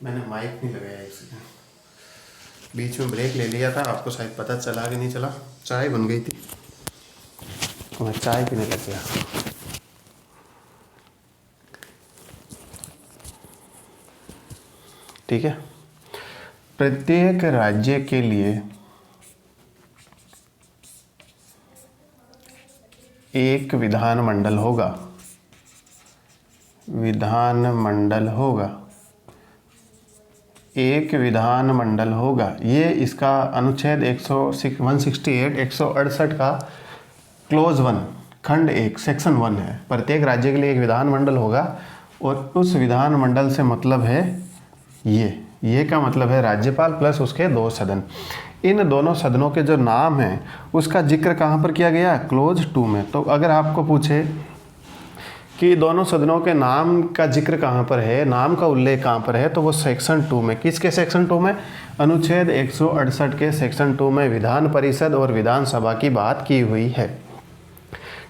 मैंने माइक नहीं लगाया, एक सेकंड, बीच में ब्रेक ले लिया था, आपको शायद पता चला कि नहीं चला। चाय बन गई थी तो मैं चाय पीने लग गया। ठीक है। प्रत्येक राज्य के लिए एक विधानमंडल होगा, विधानमंडल होगा, एक विधानमंडल होगा। ये इसका अनुच्छेद 168 का क्लोज 1 खंड 1 सेक्शन 1 है। प्रत्येक राज्य के लिए एक विधानमंडल होगा और उस विधानमंडल से मतलब है ये का मतलब है राज्यपाल प्लस उसके 2 सदन। इन दोनों सदनों के जो नाम हैं उसका जिक्र कहाँ पर किया गया? क्लोज 2 में। तो अगर आपको पूछे कि दोनों सदनों के नाम का जिक्र कहाँ पर है, नाम का उल्लेख कहाँ पर है, तो वो सेक्शन 2 में। किसके सेक्शन 2 में? अनुच्छेद 168 के सेक्शन 2 में विधान परिषद और विधानसभा की बात की हुई है,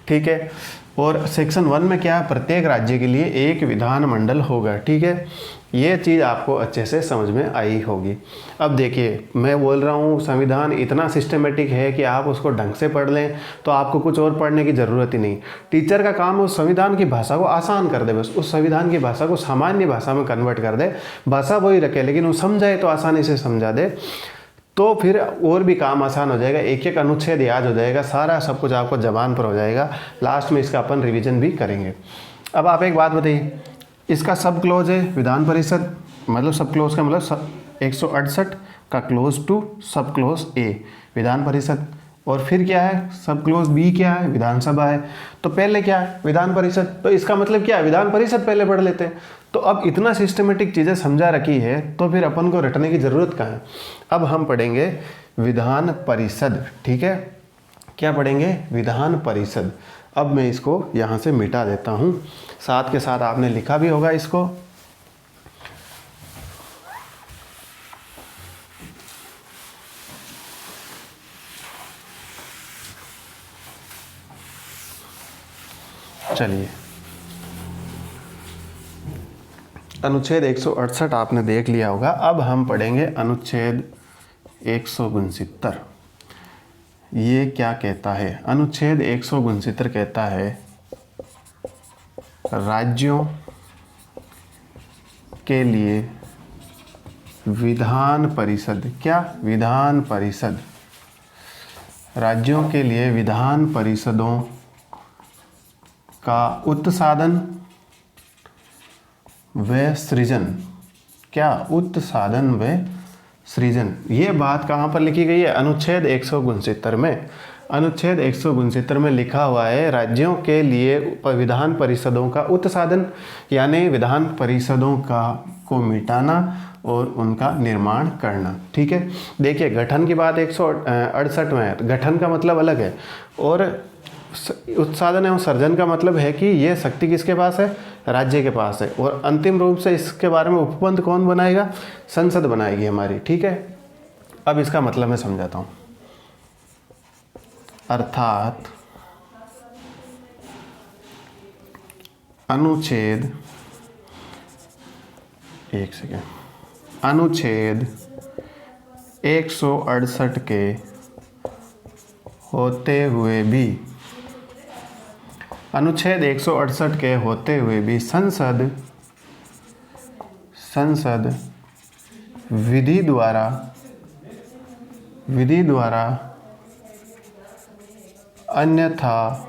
ठीक है। और सेक्शन 1 में क्या? प्रत्येक राज्य के लिए एक विधानमंडल होगा, ठीक है। ये चीज़ आपको अच्छे से समझ में आई होगी। अब देखिए, मैं बोल रहा हूँ संविधान इतना सिस्टमेटिक है कि आप उसको ढंग से पढ़ लें तो आपको कुछ और पढ़ने की ज़रूरत ही नहीं। टीचर का काम उस संविधान की भाषा को आसान कर दे, बस उस संविधान की भाषा को सामान्य भाषा में कन्वर्ट कर दे, भाषा वही रखे लेकिन वो समझाए तो आसानी से समझा दे, तो फिर और भी काम आसान हो जाएगा। एक एक अनुच्छेद याद हो जाएगा, सारा सब कुछ आपको ज़बान पर हो जाएगा। लास्ट में इसका अपन रिवीजन भी करेंगे। अब आप एक बात बताइए, इसका सब क्लोज है विधान परिषद, मतलब सब क्लोज का मतलब 168 का क्लोज 2 सब क्लोज ए विधान परिषद, और फिर क्या है? सब क्लोज बी क्या है? विधानसभा है। तो पहले क्या है? विधान परिषद। तो इसका मतलब क्या है? विधान परिषद पहले पढ़ लेते हैं। तो अब इतना सिस्टमेटिक चीज़ें समझा रखी है तो फिर अपन को रटने की ज़रूरत कहाँ है? अब हम पढ़ेंगे विधान परिषद, ठीक है। क्या पढ़ेंगे? विधान परिषद। अब मैं इसको यहाँ से मिटा देता हूँ, साथ के साथ आपने लिखा भी होगा इसको। चलिए, अनुच्छेद 168 आपने देख लिया होगा। अब हम पढ़ेंगे अनुच्छेद 169। ये क्या कहता है? अनुच्छेद 169 कहता है राज्यों के लिए विधान परिषद, क्या? विधान परिषद। राज्यों के लिए विधान परिषदों का उत्साधन व सृजन, क्या? उत्साधन व सृजन। ये बात कहाँ पर लिखी गई है? अनुच्छेद 169 में। अनुच्छेद 169 में लिखा हुआ है राज्यों के लिए विधान परिषदों का उत्साधन, यानी विधान परिषदों को मिटाना और उनका निर्माण करना, ठीक है। देखिए, गठन की बात 168 में है, गठन का मतलब अलग है, और उत्साधन एवं सर्जन का मतलब है कि ये शक्ति किसके पास है? राज्य के पास है। और अंतिम रूप से इसके बारे में उपबंध कौन बनाएगा? संसद बनाएगी हमारी, ठीक है। अब इसका मतलब मैं समझाता हूँ। अर्थात अनुच्छेद 168 के होते हुए भी, अनुच्छेद 168 के होते हुए भी संसद विधि द्वारा अन्यथा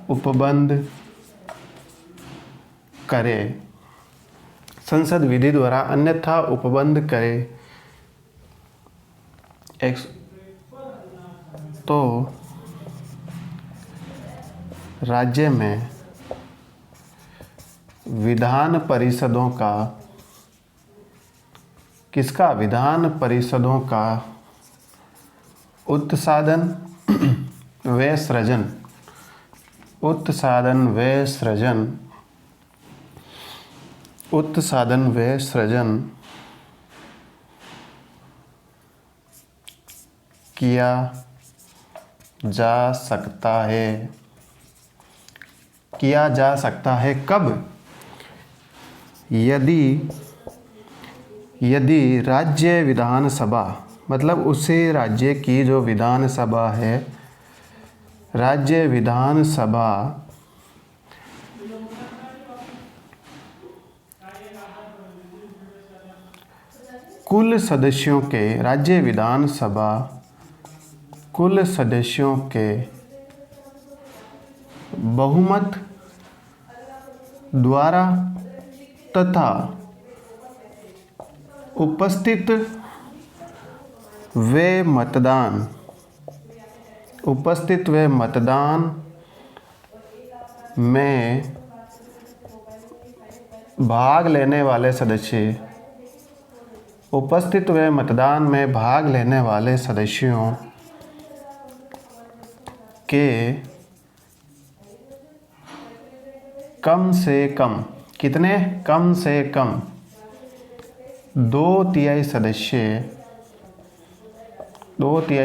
उपबंध करे, संसद विधि द्वारा अन्यथा उपबंध करे तो राज्य में विधान परिषदों का, किसका? विधान परिषदों का उत्साधन व सृजन, उत्साधन व सृजन किया जा सकता है, किया जा सकता है। कब? यदि राज्य विधानसभा, मतलब उसी राज्य की जो विधानसभा है, राज्य विधानसभा कुल सदस्यों के राज्य विधानसभा कुल सदस्यों के बहुमत द्वारा तथा उपस्थित व मतदान में भाग लेने वाले सदस्य उपस्थित व मतदान में भाग लेने वाले सदस्यों के कम से कम कितने कम से कम 2/3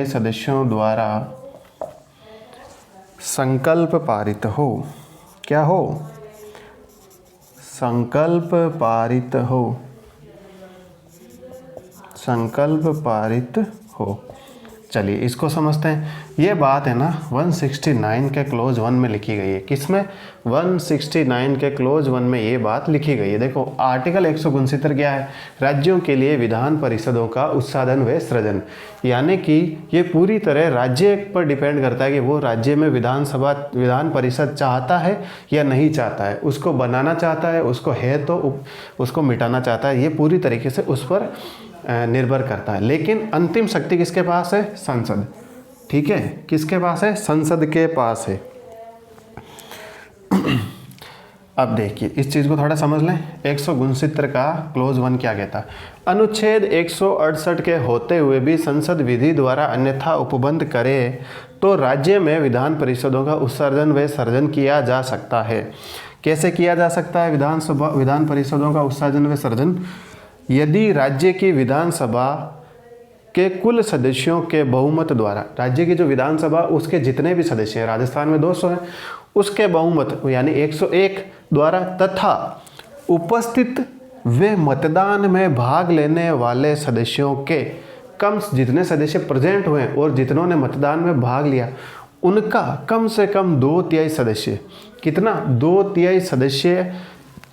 सदस्यों द्वारा संकल्प पारित हो। क्या हो? संकल्प पारित हो। चलिए इसको समझते हैं। ये बात है ना 169 के क्लोज 1 में लिखी गई है। किसमें? 169 के क्लोज 1 में ये बात लिखी गई है। देखो आर्टिकल 169 क्या है? राज्यों के लिए विधान परिषदों का उत्साधन व सृजन, यानी कि ये पूरी तरह राज्य पर डिपेंड करता है कि वो राज्य में विधान परिषद चाहता है या नहीं चाहता है, उसको बनाना चाहता है, उसको है तो उसको मिटाना चाहता है। ये पूरी तरीके से उस पर निर्भर करता है। लेकिन अंतिम शक्ति किसके पास है? संसद। ठीक है, किसके पास है? संसद के पास है। अब देखिए इस चीज़ को थोड़ा समझ लें। 169 का क्लोज 1 क्या कहता है? अनुच्छेद 168 के होते हुए भी संसद विधि द्वारा अन्यथा उपबंध करे तो राज्य में विधान परिषदों का उत्सर्जन व सर्जन किया जा सकता है। कैसे किया जा सकता है विधान परिषदों का उत्सर्जन व सर्जन? यदि राज्य की विधानसभा के कुल सदस्यों के बहुमत द्वारा, राज्य की जो विधानसभा उसके जितने भी सदस्य हैं, राजस्थान में 200 हैं, उसके बहुमत यानी 101 द्वारा तथा उपस्थित व मतदान में भाग लेने वाले सदस्यों के कम, जितने सदस्य प्रेजेंट हुए और जितनों ने मतदान में भाग लिया उनका कम से कम 2/3 सदस्य, कितना? 2/3 सदस्य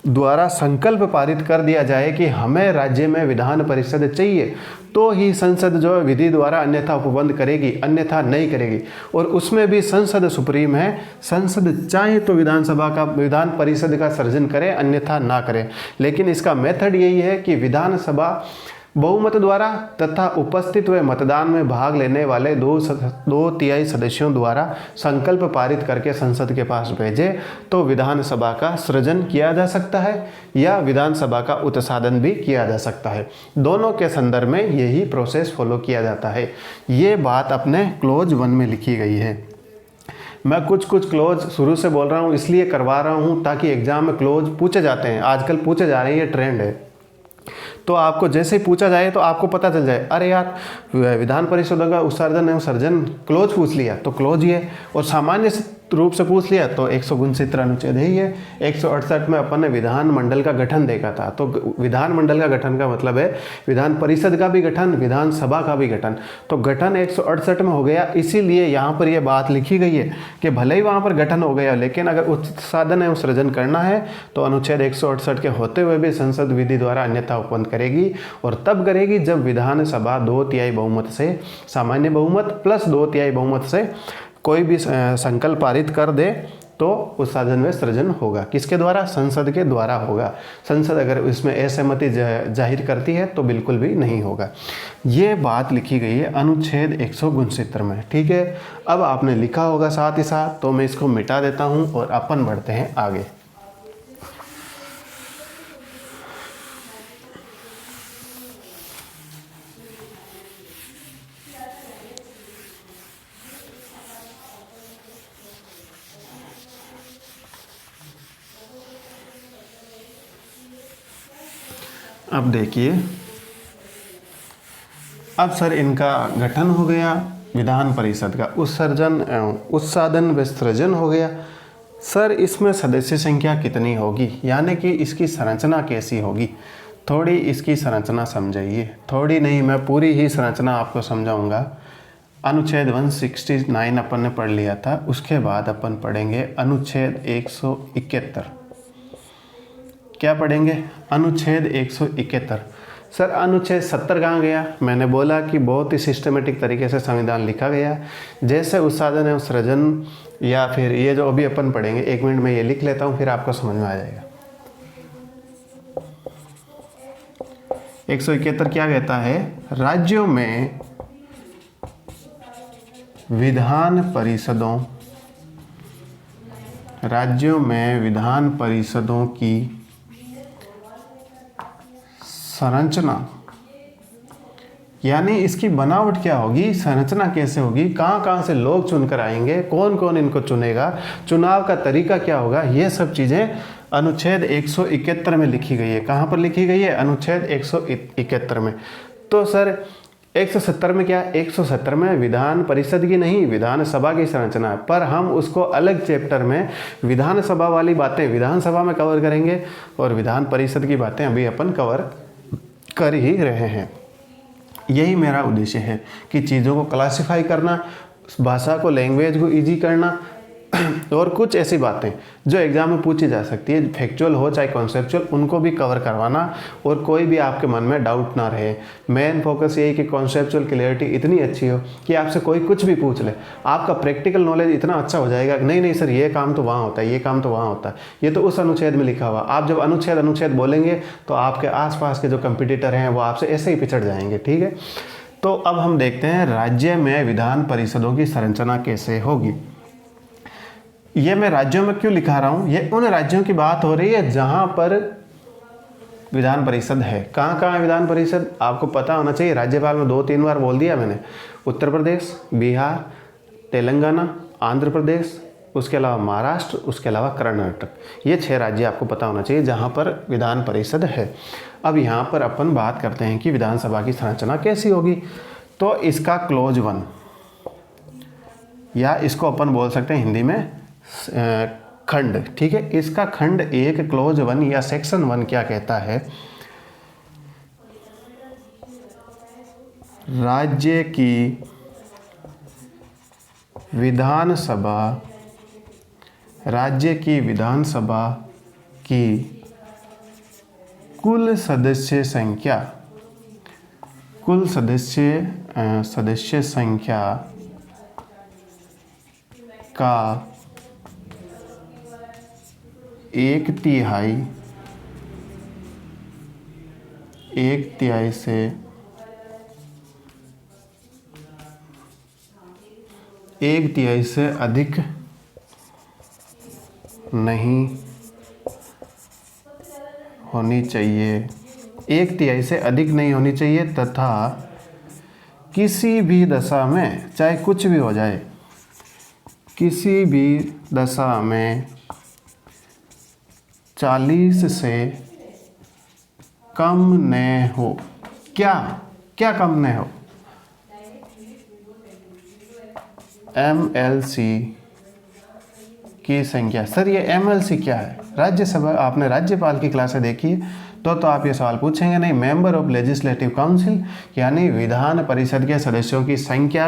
द्वारा संकल्प पारित कर दिया जाए कि हमें राज्य में विधान परिषद चाहिए, तो ही संसद जो विधि द्वारा अन्यथा उपबंध करेगी, अन्यथा नहीं करेगी। और उसमें भी संसद सुप्रीम है, संसद चाहे तो विधान परिषद का सर्जन करे, अन्यथा ना करे। लेकिन इसका मेथड यही है कि विधानसभा बहुमत द्वारा तथा उपस्थित हुए मतदान में भाग लेने वाले 2/3 सदस्यों द्वारा संकल्प पारित करके संसद के पास भेजे तो विधानसभा का सृजन किया जा सकता है या विधानसभा का उत्साधन भी किया जा सकता है। दोनों के संदर्भ में यही प्रोसेस फॉलो किया जाता है। ये बात अपने क्लोज 1 में लिखी गई है। मैं कुछ क्लोज शुरू से बोल रहा हूँ, इसलिए करवा रहा हूँ ताकि एग्जाम में क्लोज पूछे जाते हैं, आजकल पूछे जा रहे हैं, ये ट्रेंड है। तो आपको जैसे ही पूछा जाए तो आपको पता चल जाए, अरे यार विधान परिषदों का उत्सर्जन एवं सर्जन क्लोज पूछ लिया तो क्लोज ही है, और सामान्य रूप से पूछ लिया तो 169 अनुच्छेद ही है। 168 में अपन ने विधान मंडल का गठन देखा था। तो विधान मंडल का गठन का मतलब है विधान परिषद का भी गठन, विधानसभा का भी गठन। तो गठन 168 में हो गया, इसीलिए यहाँ पर यह बात लिखी गई है कि भले ही वहाँ पर गठन हो गया, लेकिन अगर उत्साधन एवं सृजन करना है तो अनुच्छेद 168 के होते हुए भी संसद विधि द्वारा अन्यथा उपबंध करेगी, और तब करेगी जब विधानसभा 2/3 बहुमत से, सामान्य बहुमत प्लस 2/3 बहुमत से कोई भी संकल्प पारित कर दे तो उत्साधन व सृजन होगा। किसके द्वारा? संसद के द्वारा होगा। संसद अगर इसमें असहमति जाहिर करती है तो बिल्कुल भी नहीं होगा। ये बात लिखी गई है अनुच्छेद 169 में। ठीक है, अब आपने लिखा होगा साथ ही साथ, तो मैं इसको मिटा देता हूँ और अपन बढ़ते हैं आगे। अब देखिए, अब सर इनका गठन हो गया, विधान परिषद का उत्साधन व सृजन हो गया। सर इसमें सदस्य संख्या कितनी होगी, यानी कि इसकी संरचना कैसी होगी? थोड़ी इसकी संरचना समझाइए। थोड़ी नहीं, मैं पूरी ही संरचना आपको समझाऊंगा। अनुच्छेद 169 अपन ने पढ़ लिया था, उसके बाद अपन पढ़ेंगे अनुच्छेद 171। क्या पढ़ेंगे? अनुच्छेद 171। सर अनुच्छेद 70 कहाँ गया? मैंने बोला कि बहुत ही सिस्टमेटिक तरीके से संविधान लिखा गया, जैसे उत्साधन एवं सृजन, या फिर ये जो अभी अपन पढ़ेंगे, 1 मिनट में ये लिख लेता हूँ फिर आपको समझ में आ जाएगा। 171 क्या कहता है? राज्यों में विधान परिषदों की संरचना, यानी इसकी बनावट क्या होगी, संरचना कैसे होगी, कहाँ कहाँ से लोग चुनकर आएंगे, कौन कौन इनको चुनेगा, चुनाव का तरीका क्या होगा, ये सब चीज़ें अनुच्छेद 171 में लिखी गई है। कहाँ पर लिखी गई है? अनुच्छेद 171 में। तो सर 170 में क्या? 170 में विधान परिषद की नहीं, विधानसभा की संरचना है, पर हम उसको अलग चैप्टर में विधानसभा वाली बातें विधानसभा में कवर करेंगे और विधान परिषद की बातें अभी अपन कवर कर ही रहे हैं। यही मेरा उद्देश्य है कि चीज़ों को क्लासिफाई करना, भाषा को, लैंग्वेज को इजी करना, और कुछ ऐसी बातें जो एग्जाम में पूछी जा सकती है, फैक्चुअल हो चाहे कॉन्सेप्चुअल, उनको भी कवर करवाना, और कोई भी आपके मन में डाउट ना रहे। मेन फोकस यही कि कॉन्सेप्चुअल क्लियरिटी इतनी अच्छी हो कि आपसे कोई कुछ भी पूछ ले, आपका प्रैक्टिकल नॉलेज इतना अच्छा हो जाएगा कि नहीं सर ये काम तो वहाँ होता है, ये काम तो वहाँ होता है, ये तो उस अनुच्छेद में लिखा हुआ। आप जब अनुच्छेद बोलेंगे तो आपके आसपास के जो कंपटीटर हैं वो आपसे ऐसे ही पिछड़ जाएंगे। ठीक है, तो अब हम देखते हैं राज्य में विधान परिषदों की संरचना कैसे होगी। ये मैं राज्यों में क्यों लिखा रहा हूँ? ये उन राज्यों की बात हो रही है जहाँ पर विधान परिषद है। कहाँ कहाँ है विधान परिषद? आपको पता होना चाहिए, राज्यपाल में 2-3 बार बोल दिया मैंने। उत्तर प्रदेश, बिहार, तेलंगाना, आंध्र प्रदेश, उसके अलावा महाराष्ट्र, उसके अलावा कर्नाटक, ये 6 राज्य आपको पता होना चाहिए जहाँ पर विधान परिषद है। अब यहाँ पर अपन बात करते हैं कि विधानसभा की संरचना कैसी होगी। तो इसका क्लोज 1, या इसको अपन बोल सकते हैं हिंदी में खंड। ठीक है, इसका खंड 1 क्लोज 1 या सेक्शन 1 क्या कहता है? राज्य की विधानसभा की कुल सदस्य संख्या का 1/3 से अधिक नहीं होनी चाहिए, 1/3 से अधिक नहीं होनी चाहिए, तथा किसी भी दशा में, चाहे कुछ भी हो जाए, किसी भी दशा में 40 से कम न हो। क्या कम न हो? MLC की संख्या। सर ये MLC क्या है? राज्यसभा, आपने राज्यपाल की क्लासें देखी है तो आप ये सवाल पूछेंगे नहीं। मेंबर ऑफ लेजिस्लेटिव काउंसिल, यानी विधान परिषद के सदस्यों की संख्या।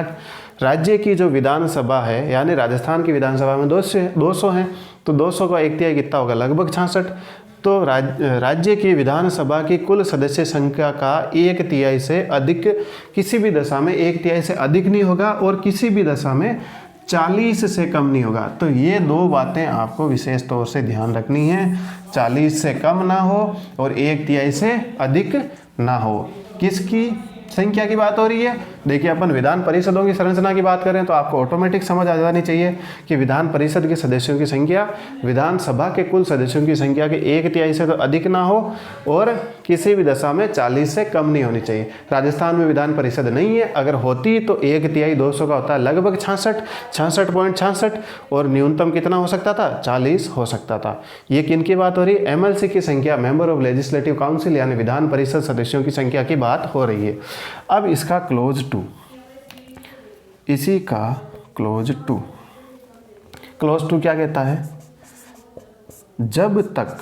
राज्य की जो विधानसभा है, यानी राजस्थान की विधानसभा में 200 हैं, तो 200 का 1/3 कितना होगा? लगभग 66। तो राज्य की विधानसभा की कुल सदस्य संख्या का 1/3 से अधिक, किसी भी दशा में 1/3 से अधिक नहीं होगा, और किसी भी दशा में 40 से कम नहीं होगा। तो ये 2 बातें आपको विशेष तौर से ध्यान रखनी है, 40 से कम ना हो और 1/3 से अधिक ना हो। किसकी संख्या की बात हो रही है? देखिए, अपन विधान परिषदों की संरचना की बात करें तो आपको ऑटोमेटिक समझ आ जानी चाहिए कि विधान परिषद के सदस्यों की संख्या विधानसभा के कुल सदस्यों की संख्या के 1/3 से तो अधिक ना हो, और किसी भी दशा में 40 से कम नहीं होनी चाहिए। राजस्थान में विधान परिषद नहीं है, अगर होती तो 1/3 200 का होता है लगभग 66.66, और न्यूनतम कितना हो सकता था? 40 हो सकता था। ये किन की बात हो रही है? MLC की संख्या, मेंबर ऑफ लेजिस्लेटिव काउंसिल, यानी विधान परिषद सदस्यों की संख्या की बात हो रही है। अब इसका क्लोज 2, इसी का क्लोज 2 क्या कहता है? जब तक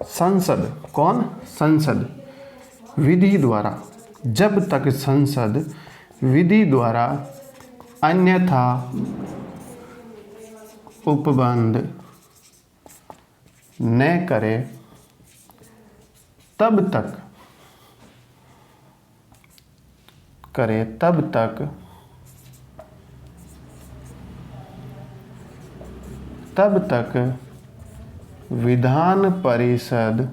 संसद, कौन? संसद विधि द्वारा, जब तक संसद विधि द्वारा अन्यथा उपबंध न करे, तब तक करे तब तक विधान परिषद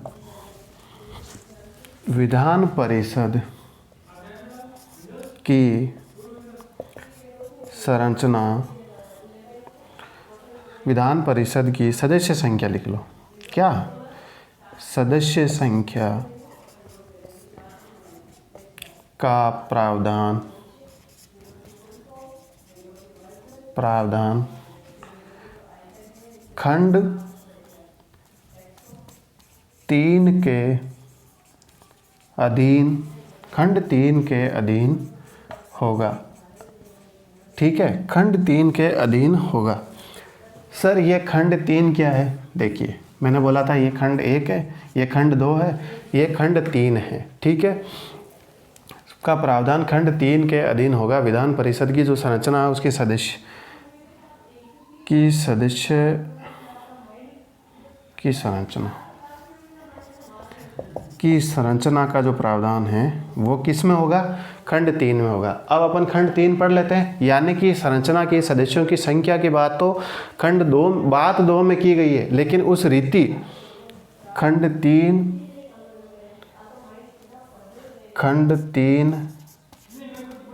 की संरचना, विधान परिषद की सदस्य संख्या लिख लो। क्या? सदस्य संख्या का प्रावधान खंड 3 के अधीन होगा। ठीक है, खंड 3 के अधीन होगा। सर ये खंड 3 क्या है? देखिए मैंने बोला था ये खंड 1 है, ये खंड 2 है, ये खंड 3 है। ठीक है, का प्रावधान खंड 3 के अधीन होगा। विधान परिषद की जो संरचना है उसकी संरचना का जो प्रावधान है वो किस में होगा? खंड 3 में होगा। अब अपन खंड 3 पढ़ लेते हैं। यानी कि संरचना की सदस्यों की संख्या की बात तो खंड 2 में की गई है, लेकिन उस रीति खंड 3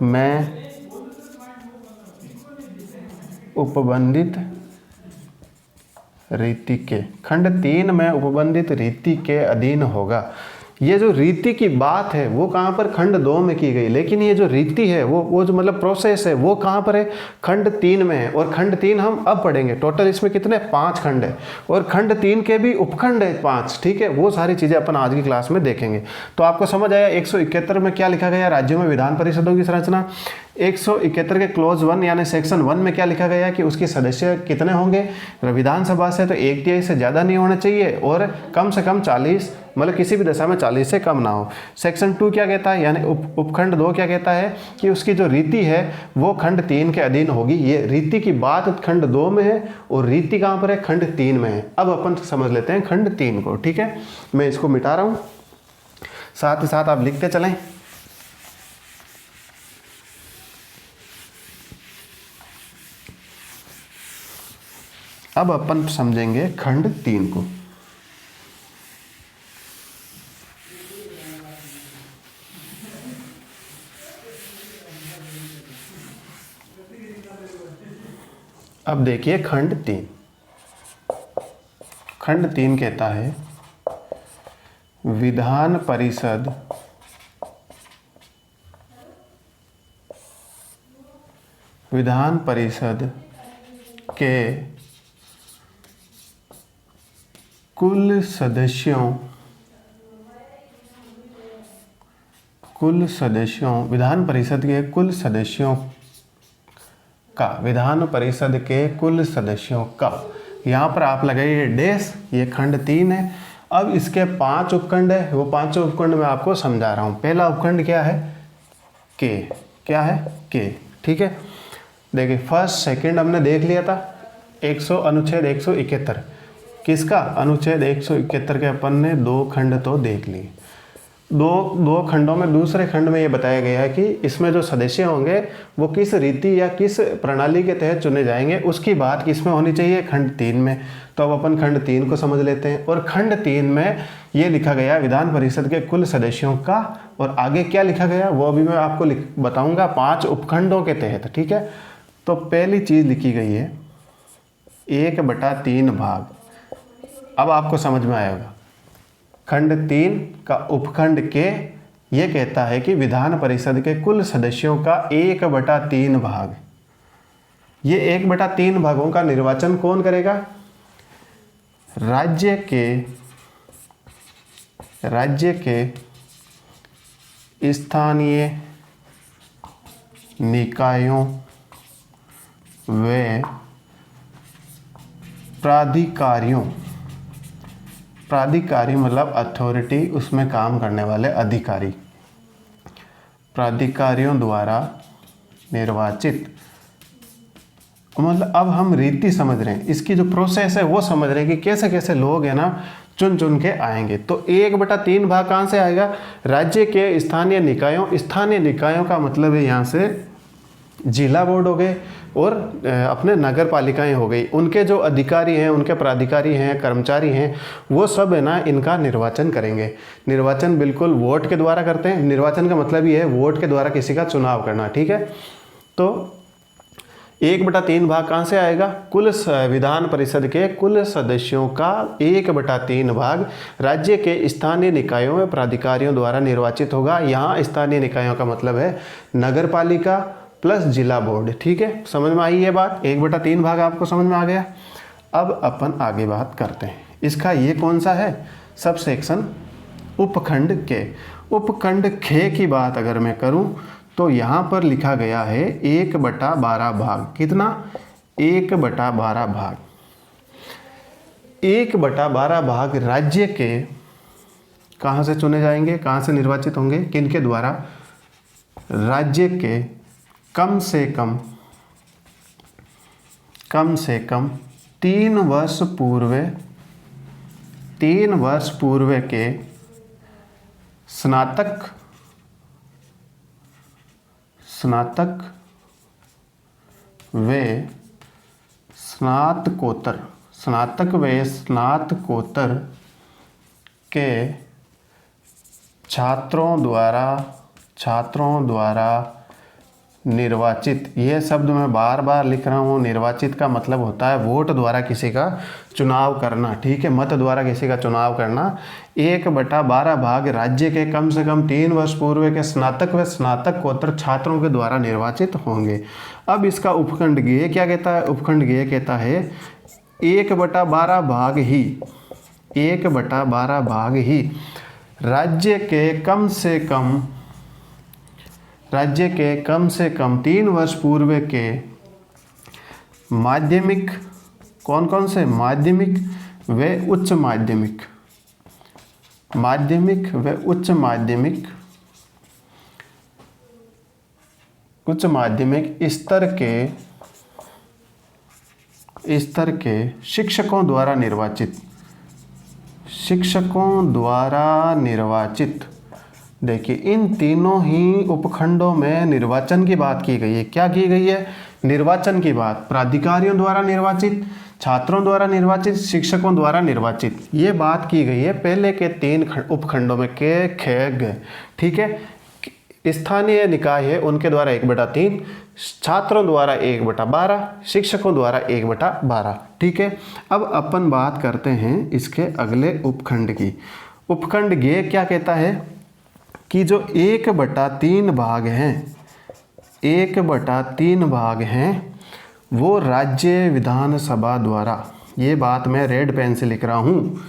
में उपबंधित रीति के अधीन होगा। ये जो रीति की बात है वो कहाँ पर? खंड 2 में की गई, लेकिन ये जो रीति है वो जो मतलब प्रोसेस है वो कहाँ पर है? खंड 3 में है। और खंड 3 हम अब पढ़ेंगे। टोटल इसमें कितने? 5 खंड है, और खंड 3 के भी उपखंड है 5। ठीक है, वो सारी चीज़ें अपन आज की क्लास में देखेंगे। तो आपको समझ आया 171 में क्या लिखा गया? राज्यों में विधान परिषदों की संरचना। 171 के क्लोज 1 यानी सेक्शन 1 में क्या लिखा गया कि उसके सदस्य कितने होंगे? विधानसभा से तो 1/3 से ज़्यादा नहीं होना चाहिए, और कम से कम 40, मतलब किसी भी दशा में 40 से कम ना हो। सेक्शन 2 क्या कहता है, यानी उपखंड 2 क्या कहता है कि उसकी जो रीति है वो खंड 3 के अधीन होगी। ये रीति की बात खंड 2 में है, और रीति कहाँ पर है? खंड 3 में है। अब अपन समझ लेते हैं खंड 3 को। ठीक है, मैं इसको मिटा रहा हूँ, साथ ही साथ आप लिखते चलें। अब अपन समझेंगे खंड 3 को। अब देखिए खंड 3 कहता है विधान परिषद के कुल सदस्यों विधान परिषद के कुल सदस्यों का, यहाँ पर आप लगाइए डैश, ये खंड 3 है। अब इसके 5 उपखंड है, वो 5 उपखंड मैं आपको समझा रहा हूँ। पहला उपखंड क्या है? के। क्या है? के। ठीक है, देखिए फर्स्ट सेकंड हमने देख लिया था। अनुच्छेद 171 किसका? अनुच्छेद 171 के अपन ने 2 खंड तो देख लिए। दो खंडों में दूसरे खंड में ये बताया गया है कि इसमें जो सदस्य होंगे वो किस रीति या किस प्रणाली के तहत चुने जाएंगे, उसकी बात किसमें होनी चाहिए? खंड 3 में। तो अब अपन खंड 3 को समझ लेते हैं। और खंड 3 में ये लिखा गया विधान परिषद के कुल सदस्यों का, और आगे क्या लिखा गया वो भी मैं आपको बताऊंगा 5 उपखंडों के तहत। ठीक है, तो पहली चीज़ लिखी गई है 1/3 भाग। अब आपको समझ में आएगा। खंड 3 का उपखंड के ये कहता है कि विधान परिषद के कुल सदस्यों का 1/3 भाग, ये 1/3 भागों का निर्वाचन कौन करेगा? राज्य के स्थानीय निकायों व प्राधिकारी मतलब अथॉरिटी, उसमें काम करने वाले अधिकारी, प्राधिकारियों द्वारा निर्वाचित। मतलब अब हम रीति समझ रहे हैं, इसकी जो प्रोसेस है वो समझ रहे हैं कि कैसे कैसे लोग है ना चुन चुन के आएंगे। तो 1/3 भाग कहाँ से आएगा? राज्य के स्थानीय निकायों, स्थानीय निकायों का मतलब है यहाँ से जिला बोर्ड हो गए और अपने नगर पालिकाएँ हो गई, उनके जो अधिकारी हैं, उनके प्राधिकारी हैं, कर्मचारी हैं, वो सब है ना इनका निर्वाचन करेंगे। निर्वाचन बिल्कुल वोट के द्वारा करते हैं। निर्वाचन का मतलब ये है वोट के द्वारा किसी का चुनाव करना, ठीक है। तो 1/3 भाग कहाँ से आएगा? कुल विधान परिषद के कुल सदस्यों का 1/3 भाग राज्य के स्थानीय निकायों व प्राधिकारियों द्वारा निर्वाचित होगा। यहाँ स्थानीय निकायों का मतलब है नगर पालिका प्लस जिला बोर्ड, ठीक है। समझ में आई ये बात? 1/3 भाग आपको समझ में आ गया। अब अपन आगे बात करते हैं। इसका ये कौन सा है? सब सेक्शन उपखंड के। उपखंड खे की बात अगर मैं करूं तो यहाँ पर लिखा गया है 1/12 भाग। कितना? 1/12 भाग। 1/12 भाग राज्य के कहाँ से चुने जाएंगे, कहाँ से निर्वाचित होंगे, किनके द्वारा? राज्य के कम से कम 3 वर्ष पूर्व के स्नातक व स्नातकोत्तर के छात्रों द्वारा निर्वाचित। ये शब्द मैं बार बार लिख रहा हूँ। निर्वाचित का मतलब होता है वोट द्वारा किसी का चुनाव करना, ठीक है, मत द्वारा किसी का चुनाव करना। 1/12 भाग राज्य के कम से कम 3 वर्ष पूर्व के स्नातक व स्नातकोत्तर छात्रों के द्वारा निर्वाचित होंगे। अब इसका उपखंड गे क्या कहता है? उपखंड गे कहता है 1/12 भाग ही 1/12 भाग ही राज्य के कम से कम 3 वर्ष पूर्व के माध्यमिक, कौन से? माध्यमिक व उच्च माध्यमिक स्तर के शिक्षकों द्वारा निर्वाचित। देखिए इन तीनों ही उपखंडों में निर्वाचन की बात की गई है। क्या की गई है? निर्वाचन की बात। प्राधिकारियों द्वारा निर्वाचित, छात्रों द्वारा निर्वाचित, शिक्षकों द्वारा निर्वाचित, ये बात की गई है पहले के 3 उपखंडों में के ख ग, ठीक है। स्थानीय निकाय है उनके द्वारा 1/3, छात्रों द्वारा 1/12, शिक्षकों द्वारा 1/12, ठीक है। अब अपन बात करते हैं इसके अगले उपखंड की। उपखंड गे क्या कहता है कि जो 1/3 भाग हैं, 1/3 भाग हैं वो राज्य विधानसभा द्वारा, ये बात मैं रेड पेन से लिख रहा हूँ,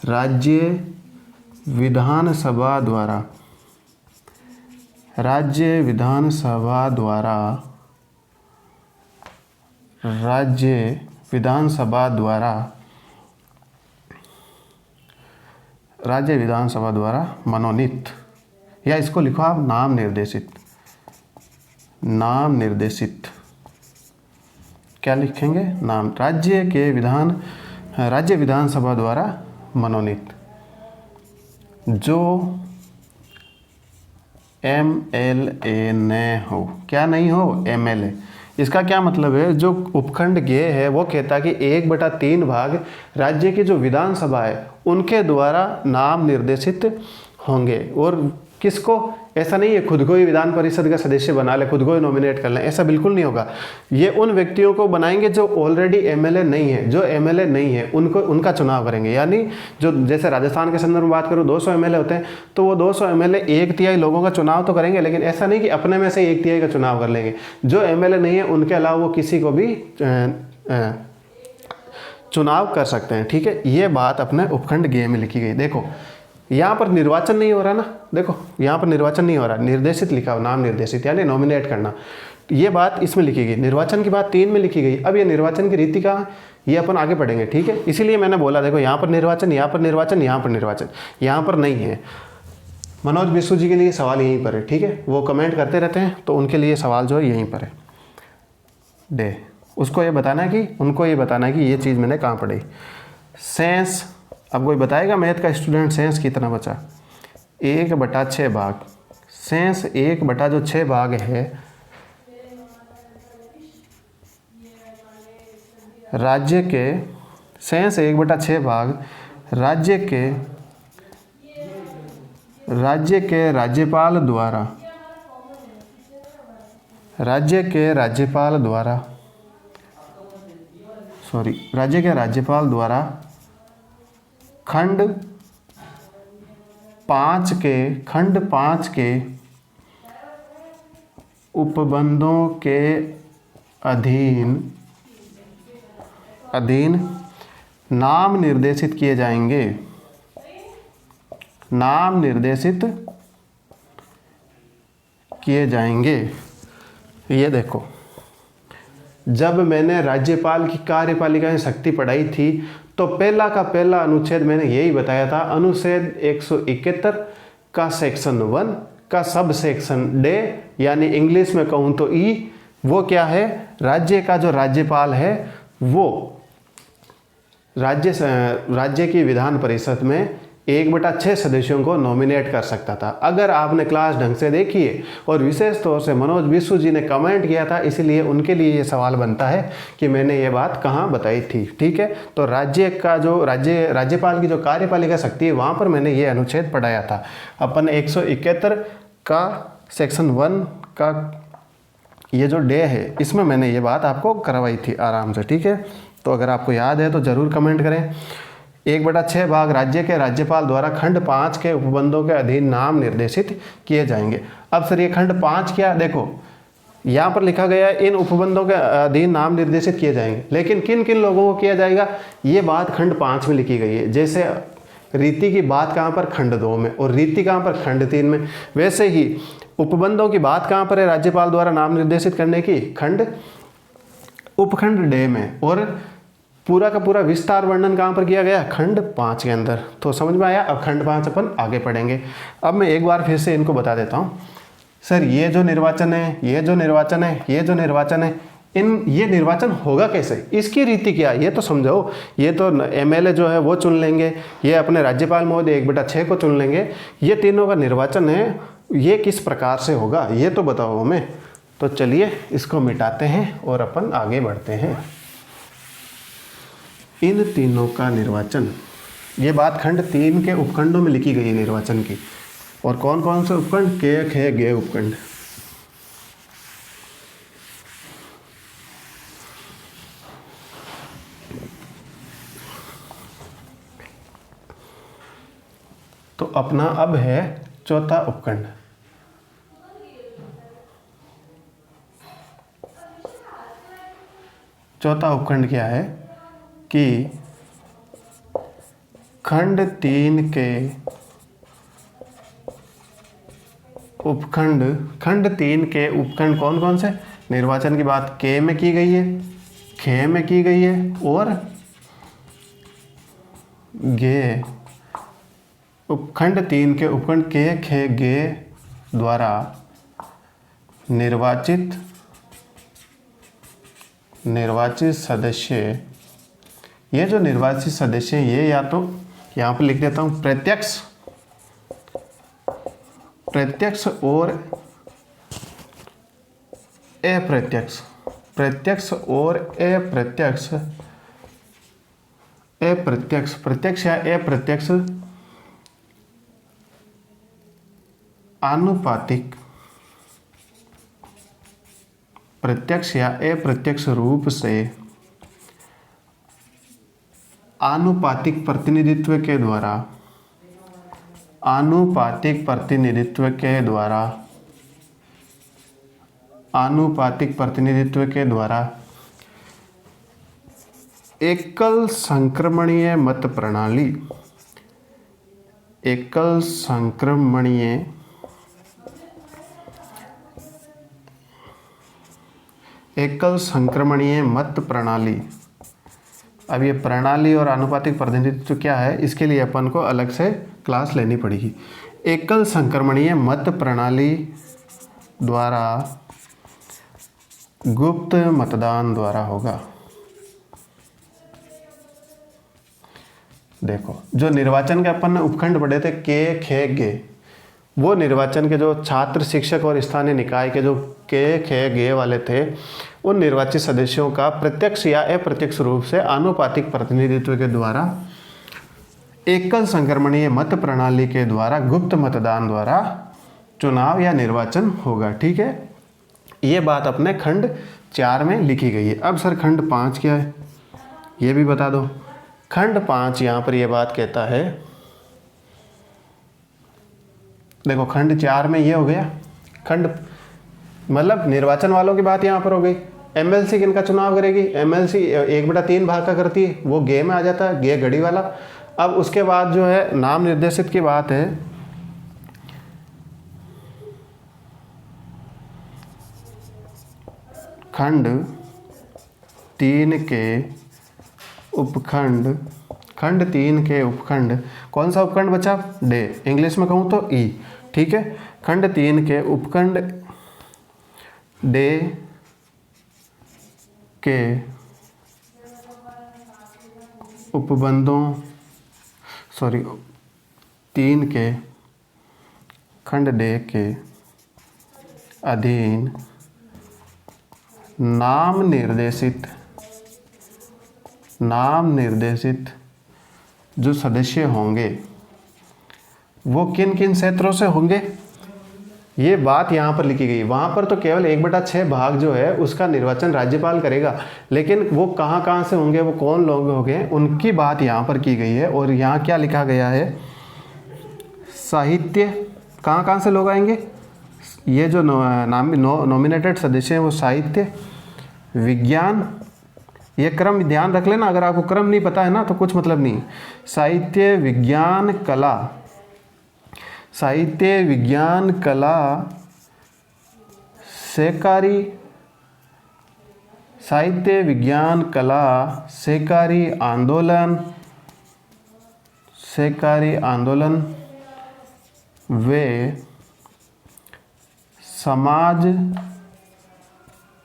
राज्य विधानसभा द्वारा मनोनीत, या इसको लिखो आप नाम निर्देशित, क्या लिखेंगे? नाम। राज्य विधानसभा द्वारा मनोनीत जो MLA न हो। क्या नहीं हो? MLA। इसका क्या मतलब है? जो उपखंड गे है वो कहता है कि 1/3 भाग राज्य की जो विधानसभा है उनके द्वारा नाम निर्देशित होंगे। और किसको? ऐसा नहीं है खुद को ही विधान परिषद का सदस्य बना ले, खुद को ही नॉमिनेट कर लें, ऐसा बिल्कुल नहीं होगा। ये उन व्यक्तियों को बनाएंगे जो ऑलरेडी MLA नहीं है। जो MLA नहीं है उनका चुनाव करेंगे। यानी जो जैसे राजस्थान के संदर्भ में बात करूँ 200 MLA होते हैं, तो वो 200 MLA 1/3 लोगों का चुनाव तो करेंगे, लेकिन ऐसा नहीं कि अपने में से 1/3 का चुनाव कर लेंगे। जो MLA नहीं है उनके अलावा वो किसी को भी चुनाव कर सकते हैं, ठीक है। ये बात अपने उपखंड गे में लिखी गई। देखो यहाँ पर निर्वाचन नहीं हो रहा ना, देखो यहाँ पर निर्वाचन नहीं हो रहा, निर्देशित लिखा हो, नाम निर्देशित यानी नॉमिनेट करना, ये बात इसमें लिखी गई। निर्वाचन की बात 3 में लिखी गई। अब ये निर्वाचन की रीति का ये अपन आगे पढ़ेंगे, ठीक है। इसीलिए मैंने बोला देखो यहाँ पर निर्वाचन, यहाँ पर निर्वाचन, यहाँ पर निर्वाचन, यहाँ पर नहीं है। मनोज बिस्सू जी के लिए सवाल यहीं पर है, ठीक है, वो कमेंट करते रहते हैं तो उनके लिए सवाल जो है यहीं पर है। उनको ये बताना है कि ये चीज़ मैंने कहाँ पढ़ी। सेंस अब कोई बताएगा मैथ का स्टूडेंट सेंस कितना बचा? 1/6 भाग। सेंस 1/6 भाग है राज्य के, सेंस 1/6 भाग राज्य के राज्यपाल द्वारा, राज्य के राज्यपाल द्वारा खंड 5 के उपबंधों के अधीन नाम निर्देशित किए जाएंगे। नाम निर्देशित किए जाएंगे। ये देखो, जब मैंने राज्यपाल की कार्यपालिका में शक्ति पढ़ाई थी तो पहला का पहला अनुच्छेद मैंने यही बताया था, अनुच्छेद 171 का सेक्शन 1 का सब सेक्शन डे, यानी इंग्लिश में कहूँ तो ई, वो क्या है? राज्य का जो राज्यपाल है वो राज्य की विधान परिषद में 1/6 सदस्यों को नॉमिनेट कर सकता था। अगर आपने क्लास ढंग से देखी है, और विशेष तौर से मनोज विश्व जी ने कमेंट किया था, इसीलिए उनके लिए ये सवाल बनता है कि मैंने ये बात कहाँ बताई थी। ठीक है, तो राज्य का जो राज्यपाल की जो कार्यपालिका शक्ति है वहाँ पर मैंने ये अनुच्छेद पढ़ाया था। अपन 171 का सेक्शन 1 का ये जो डे है इसमें मैंने ये बात आपको करवाई थी आराम से। ठीक है, तो अगर आपको याद है तो ज़रूर कमेंट करें। 1/6 भाग राज्य के राज्यपाल द्वारा खंड 5 के उपबंधों के अधीन नाम निर्देशित किए जाएंगे। अब सर ये खंड 5 क्या? देखो यहाँ पर लिखा गया है इन उपबंधों के अधीन नाम निर्देशित किए जाएंगे, लेकिन किन किन लोगों को किया जाएगा ये बात खंड 5 में लिखी गई है। जैसे रीति की बात कहाँ पर? खंड 2 में। और रीति कहाँ पर? खंड 3 में। वैसे ही उपबंधों की बात कहाँ पर है राज्यपाल द्वारा नाम निर्देशित करने की? उपखंड डे में। और पूरा का पूरा विस्तार वर्णन कहाँ पर किया गया? खंड 5 के अंदर। तो समझ में आया? अब खंड 5 अपन आगे पढ़ेंगे। अब मैं एक बार फिर से इनको बता देता हूँ। सर ये जो निर्वाचन है, ये जो निर्वाचन है, ये जो निर्वाचन है, ये निर्वाचन होगा कैसे? इसकी रीति क्या है ये तो समझाओ। ये तो एमएलए जो है वो चुन लेंगे, ये अपने राज्यपाल महोदय 1/6 को चुन लेंगे, ये तीनों का निर्वाचन है, ये किस प्रकार से होगा ये तो बताओ हमें। तो चलिए इसको मिटाते हैं और अपन आगे बढ़ते हैं। इन तीनों का निर्वाचन, ये बात खंड 3 के उपखंडों में लिखी गई है निर्वाचन की। और कौन कौन से उपखंड? के, खे, गे उपखंड। तो अपना अब है चौथा उपखंड। चौथा उपखंड क्या है कि खंड 3 के उपखंड, खंड 3 के उपखंड कौन कौन से? निर्वाचन की बात के में की गई है, खे में की गई है और गे। उपखंड 3 के उपखंड के, खे, गे द्वारा निर्वाचित सदस्य, ये जो निर्वाचित सदस्य हैं ये या तो यहाँ पर लिख देता हूँ प्रत्यक्ष और अप्रत्यक्ष, प्रत्यक्ष और प्रत्यक्ष या अप्रत्यक्ष आनुपातिक, प्रत्यक्ष या अप्रत्यक्ष रूप से आनुपातिक प्रतिनिधित्व के द्वारा, आनुपातिक प्रतिनिधित्व के द्वारा एकल संक्रमणीय मत प्रणाली, एकल संक्रमणीय मत प्रणाली। अब ये प्रणाली और आनुपातिक प्रतिनिधित्व क्या है इसके लिए अपन को अलग से क्लास लेनी पड़ेगी। एकल संक्रमणीय मत प्रणाली द्वारा गुप्त मतदान द्वारा होगा। देखो जो निर्वाचन के अपन ने उपखंड पढ़े थे के, खे, गे, वो निर्वाचन के जो छात्र, शिक्षक और स्थानीय निकाय के जो के, खे, गे वाले थे, उन निर्वाचित सदस्यों का प्रत्यक्ष या अप्रत्यक्ष रूप से आनुपातिक प्रतिनिधित्व के द्वारा एकल संक्रमणीय मत प्रणाली के द्वारा गुप्त मतदान द्वारा चुनाव या निर्वाचन होगा। ठीक है, ये बात अपने खंड 4 में लिखी गई है। अब सर खंड 5 क्या है ये भी बता दो। खंड 5 यहाँ पर ये बात कहता है, देखो खंड 4 में ये हो गया, खंड मतलब निर्वाचन वालों की बात यहाँ पर हो गई। एमएलसी किनका चुनाव करेगी, एमएलसी 1/3 भाग का करती है, वो गे में आ जाता है, गे घड़ी वाला। अब उसके बाद जो है नाम निर्देशित की बात है, खंड 3 के उपखंड, खंड 3 के उपखंड, कौन सा उपखंड बचा, डे, इंग्लिश में कहूँ तो ई। ठीक है, खंड 3 के उपखंड डे के उपबंधों, 3 के खंड डे के अधीन नाम निर्देशित जो सदस्य होंगे वो किन किन क्षेत्रों से होंगे, ये बात यहाँ पर लिखी गई। वहाँ पर तो केवल 1/6 भाग जो है उसका निर्वाचन राज्यपाल करेगा, लेकिन वो कहाँ कहाँ से होंगे, वो कौन लोग होंगे, उनकी बात यहाँ पर की गई है। और यहाँ क्या लिखा गया है, साहित्य, कहाँ कहाँ से लोग आएंगे, ये जो नॉमिनेटेड सदस्य हैं वो साहित्य, विज्ञान, ये क्रम ध्यान रख लेना, अगर आपको क्रम नहीं पता है ना तो कुछ मतलब नहीं। साहित्य, विज्ञान, कला, साहित्य, विज्ञान, कला, सहकारी, साहित्य, विज्ञान, कला, सहकारी आंदोलन वे समाज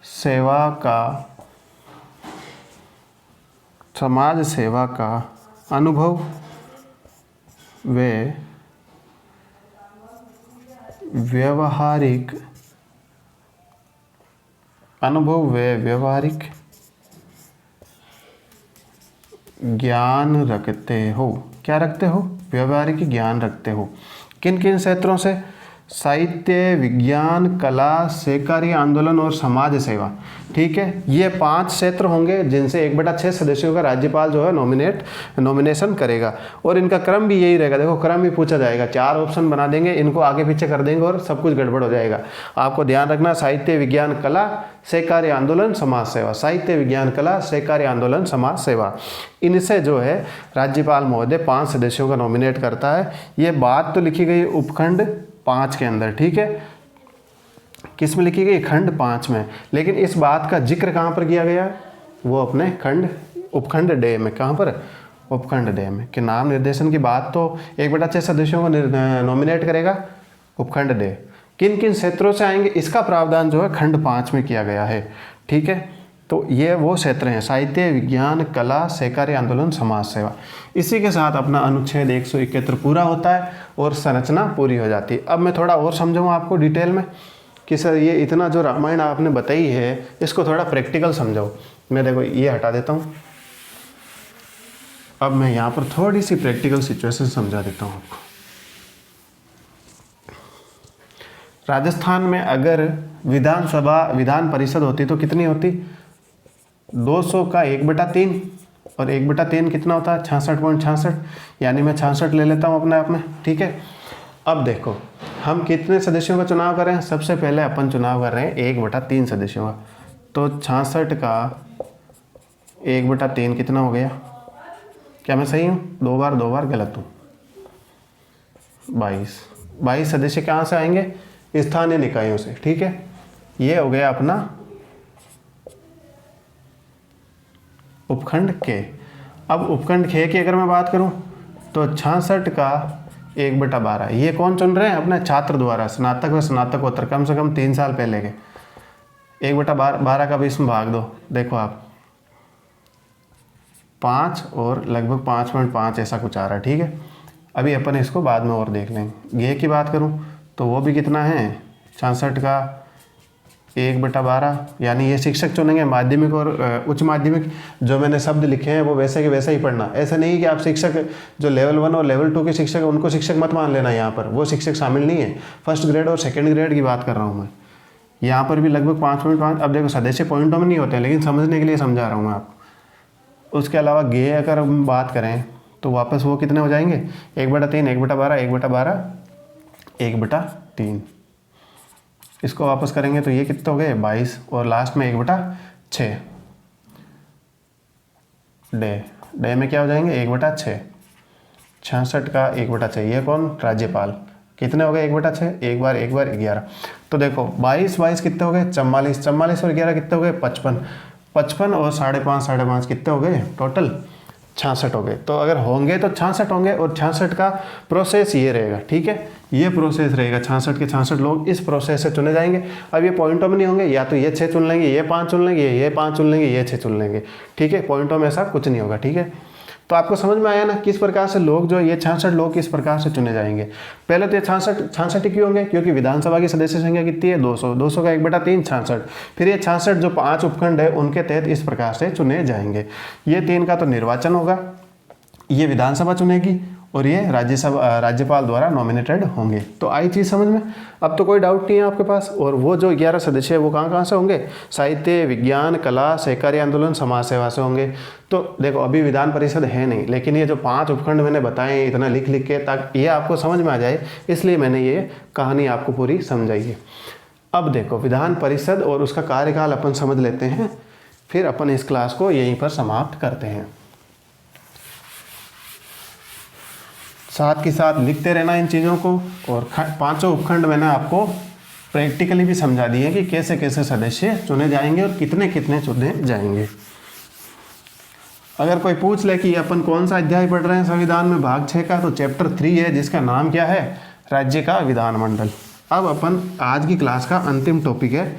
सेवा का अनुभव वे व्यवहारिक ज्ञान रखते हो। क्या रखते हो, व्यवहारिक ज्ञान रखते हो। किन किन क्षेत्रों से, साहित्य, विज्ञान, कला, सहकारी आंदोलन और समाज सेवा। ठीक है, ये 5 क्षेत्र होंगे जिनसे 1/6 सदस्यों का राज्यपाल जो है नॉमिनेशन करेगा। और इनका क्रम भी यही रहेगा, देखो क्रम भी पूछा जाएगा, 4 ऑप्शन बना देंगे, इनको आगे पीछे कर देंगे और सब कुछ गड़बड़ हो जाएगा। आपको ध्यान रखना, साहित्य, विज्ञान, कला, सहकारी आंदोलन, समाज सेवा, साहित्य, विज्ञान, कला, सहकारी आंदोलन, समाज सेवा, इनसे जो है राज्यपाल महोदय 5 सदस्यों का नॉमिनेट करता है। ये बात तो लिखी गई उपखंड 5 के अंदर। ठीक है, किस में लिखी गई, खंड 5 में। लेकिन इस बात का जिक्र कहाँ पर किया गया, वो अपने उपखंड डे में। कहाँ पर, उपखंड डे में, कि नाम निर्देशन की बात तो 1/6 सदस्यों को नॉमिनेट करेगा उपखंड डे। किन किन क्षेत्रों से आएंगे इसका प्रावधान जो है खंड 5 में किया गया है। ठीक है, तो ये वो क्षेत्र हैं, साहित्य, विज्ञान, कला, सहकारी आंदोलन, समाज सेवा। इसी के साथ अपना अनुच्छेद 171 पूरा होता है और संरचना पूरी हो जाती है। अब मैं थोड़ा और समझाऊँ आपको डिटेल में कि सर ये इतना जो रामायण आपने बताई है इसको थोड़ा प्रैक्टिकल समझाओ। मैं देखो ये हटा देता हूँ, अब मैं यहाँ पर थोड़ी सी प्रैक्टिकल सिचुएशन समझा देता हूँ आपको। राजस्थान में अगर विधान परिषद होती तो कितनी होती, 200 का 1/3 और 1/3 कितना होता है, 66.66, यानी मैं 66 ले लेता हूँ अपने आप में। ठीक है, अब देखो हम कितने सदस्यों का चुनाव कर रहे हैं, सबसे पहले अपन चुनाव कर रहे हैं 1/3 सदस्यों का, तो 66 का 1/3 कितना हो गया, क्या मैं सही हूँ, 2 बार गलत हूँ, 22 सदस्य कहाँ से आएंगे, स्थानीय निकायों से। ठीक है, ये हो गया अपना उपखंड के। अब उपखंड खे की अगर मैं बात करूं तो 66 का 1/12, ये कौन चुन रहे हैं, अपने छात्र द्वारा, स्नातक व स्नातकोत्तर, कम से कम 3 साल पहले के। 1/12 का भी इसमें भाग दो, देखो आप 5 और लगभग 5.5 ऐसा कुछ आ रहा है, ठीक है। अभी अपन इसको बाद में और देख लेंगे। ये की बात करूं तो वो भी कितना है 66 का 1/12, यानी ये शिक्षक चुनेंगे। माध्यमिक और उच्च माध्यमिक जो मैंने शब्द लिखे हैं वो वैसे के वैसा ही पढ़ना। ऐसा नहीं कि आप शिक्षक जो लेवल 1 और लेवल 2 के शिक्षक हैं उनको शिक्षक मत मान लेना, यहाँ पर वो शिक्षक शामिल नहीं है। फर्स्ट ग्रेड और सेकेंड ग्रेड की बात कर रहा हूँ मैं। यहाँ पर भी लगभग 5.5। अब देखो सदस्य पॉइंटों में नहीं होते हैं, लेकिन समझने के लिए समझा रहा हूँ मैं आपको। उसके अलावा गे अगर हम बात करें तो वापस वो कितने हो जाएंगे 1/3, 1/12, 1/12, 1/3। इसको वापस करेंगे तो ये कितने हो गए 22 और लास्ट में 1/6। डे में क्या हो जाएंगे 1/6। 66 का 1/6, ये कौन राज्यपाल। कितने हो गए 1/6, एक बार 11। तो देखो 22 कितने हो गए 44, 44 और 11 कितने हो गए 55, 55 और 5.5 कितने हो गए टोटल 66 हो गए। तो अगर होंगे तो 66 होंगे और 66 का प्रोसेस ये रहेगा, ठीक है। ये प्रोसेस रहेगा, 66 के 66 लोग इस प्रोसेस से चुने जाएंगे। अब ये पॉइंटों में नहीं होंगे, या तो ये 6 चुन लेंगे, ये 5 चुन लेंगे, ये 5 चुन लेंगे, ये 6 चुन लेंगे, ठीक है। पॉइंटों में ऐसा कुछ नहीं होगा, ठीक है। तो आपको समझ में आया ना किस प्रकार से लोग जो ये 66 लोग किस प्रकार से चुने जाएंगे। पहले तो ये 66 क्यों होंगे, क्योंकि विधानसभा की सदस्य संख्या कितनी है 200, 200 का 1/3 66। फिर ये 66 जो 5 उपखंड है उनके तहत इस प्रकार से चुने जाएंगे। ये 3 का तो निर्वाचन होगा, ये विधानसभा चुनेगी और ये राज्यपाल द्वारा नॉमिनेटेड होंगे। तो आई चीज़ समझ में। अब तो कोई डाउट नहीं है आपके पास। और वो जो 11 सदस्य है वो कहाँ से होंगे, साहित्य, विज्ञान, कला, सहकारी आंदोलन, समाज सेवा से होंगे। तो देखो अभी विधान परिषद है नहीं, लेकिन ये जो 5 उपखंड मैंने बताए इतना लिख के ताकि ये आपको समझ में आ जाए, इसलिए मैंने ये कहानी आपको पूरी समझाई है। अब देखो विधान परिषद और उसका कार्यकाल अपन समझ लेते हैं, फिर अपन इस क्लास को यहीं पर समाप्त करते हैं। साथ के साथ लिखते रहना इन चीज़ों को। और 5 उपखंड मैंने आपको प्रैक्टिकली भी समझा दिए कि कैसे कैसे सदस्य चुने जाएंगे और कितने कितने चुने जाएंगे। अगर कोई पूछ ले कि अपन कौन सा अध्याय पढ़ रहे हैं संविधान में भाग 6 का, तो चैप्टर 3 है जिसका नाम क्या है, राज्य का विधानमंडल। अब अपन आज की क्लास का अंतिम टॉपिक है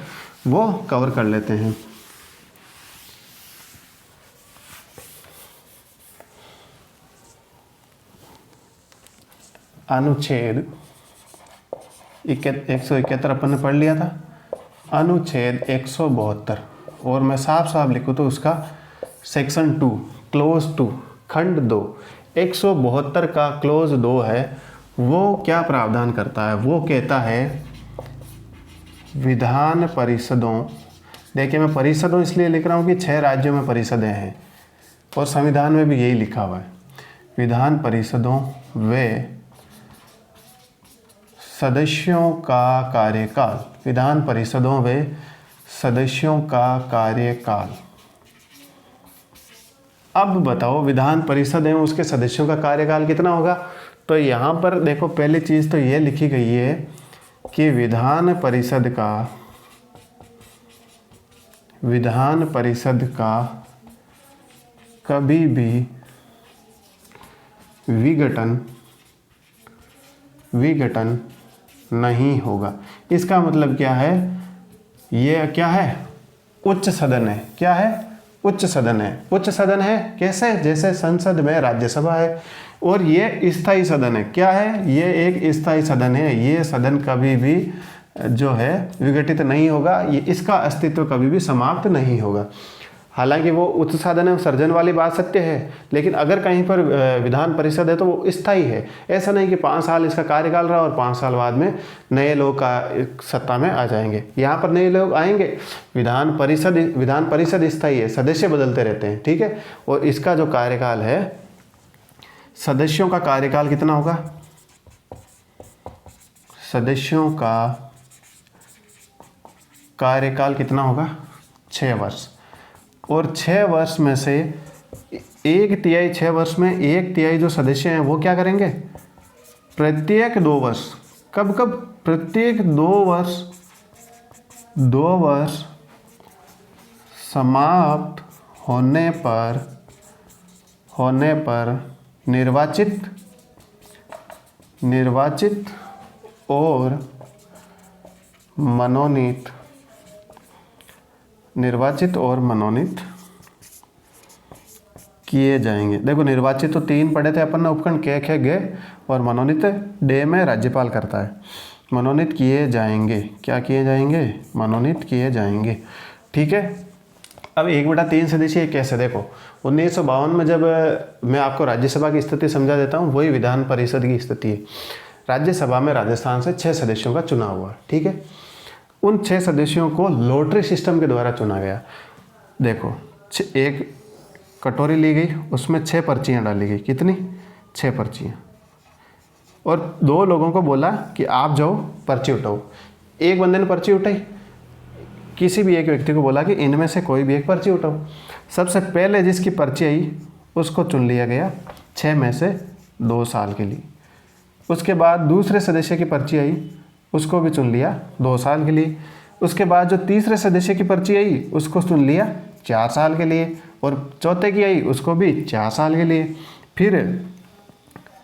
वो कवर कर लेते हैं। अनुच्छेद 171 अपन ने पढ़ लिया था। अनुच्छेद 172, और मैं साफ साफ लिखूँ तो उसका सेक्शन 2 क्लोज 2 खंड 2 172 का क्लोज 2 है। वो क्या प्रावधान करता है, वो कहता है विधान परिषदों, देखिए मैं परिषदों इसलिए लिख रहा हूँ कि 6 राज्यों में परिषदें हैं और संविधान में भी यही लिखा हुआ है। विधान परिषदों व सदस्यों का कार्यकाल, विधान परिषदों व सदस्यों का कार्यकाल। अब बताओ विधान परिषद है उसके सदस्यों का कार्यकाल कितना होगा। तो यहाँ पर देखो पहली चीज़ तो ये लिखी गई है कि विधान परिषद का कभी भी विघटन नहीं होगा। इसका मतलब क्या है, ये क्या है उच्च सदन है। क्या है उच्च सदन है। उच्च सदन है कैसे, जैसे संसद में राज्यसभा है, और ये स्थायी सदन है। क्या है, ये एक स्थायी सदन है। ये सदन कभी भी जो है विघटित नहीं होगा, ये इसका अस्तित्व कभी भी समाप्त नहीं होगा। हालांकि वो उच्च सदन है, सर्जन वाली बात सत्य है, लेकिन अगर कहीं पर विधान परिषद है तो वो स्थायी है। ऐसा नहीं कि 5 साल इसका कार्यकाल रहा और 5 साल बाद में नए लोग का सत्ता में आ जाएंगे। यहाँ पर नए लोग आएंगे। विधान परिषद स्थायी है, सदस्य बदलते रहते हैं, ठीक है। और इसका जो कार्यकाल है, सदस्यों का कार्यकाल कितना होगा, सदस्यों का कार्यकाल कितना होगा 6 वर्ष। और 6 वर्ष में से 1/3, 6 वर्ष में 1/3 जो सदस्य हैं वो क्या करेंगे, प्रत्येक 2 वर्ष, कब प्रत्येक 2 वर्ष समाप्त होने पर निर्वाचित और मनोनीत किए जाएंगे। देखो निर्वाचित तो 3 पढ़े थे अपन ने, उपखंड क ख ग और मनोनीत डे में राज्यपाल करता है। मनोनीत किए जाएंगे, क्या किए जाएंगे? मनोनीत किए जाएंगे। ठीक है। अब 1/3 सदस्यीय कैसे? देखो 1952 में जब मैं आपको राज्यसभा की स्थिति समझा देता हूँ, वही विधान परिषद की स्थिति है। राज्यसभा में राजस्थान से 6 सदस्यों का चुनाव हुआ। ठीक है। उन 6 सदस्यों को लॉटरी सिस्टम के द्वारा चुना गया। देखो एक कटोरी ली गई, उसमें 6 पर्चियाँ डाली गई। कितनी? 6 पर्चियाँ। और 2 लोगों को बोला कि आप जाओ पर्ची उठाओ। एक बंदे ने पर्ची उठाई, किसी भी एक व्यक्ति को बोला कि इनमें से कोई भी एक पर्ची उठाओ। सबसे पहले जिसकी पर्ची आई उसको चुन लिया गया 6 में से 2 साल के लिए। उसके बाद दूसरे सदस्य की पर्ची आई, उसको भी चुन लिया 2 साल के लिए। उसके बाद जो तीसरे सदस्य की पर्ची आई उसको चुन लिया 4 साल के लिए, और चौथे की आई उसको भी 4 साल के लिए। फिर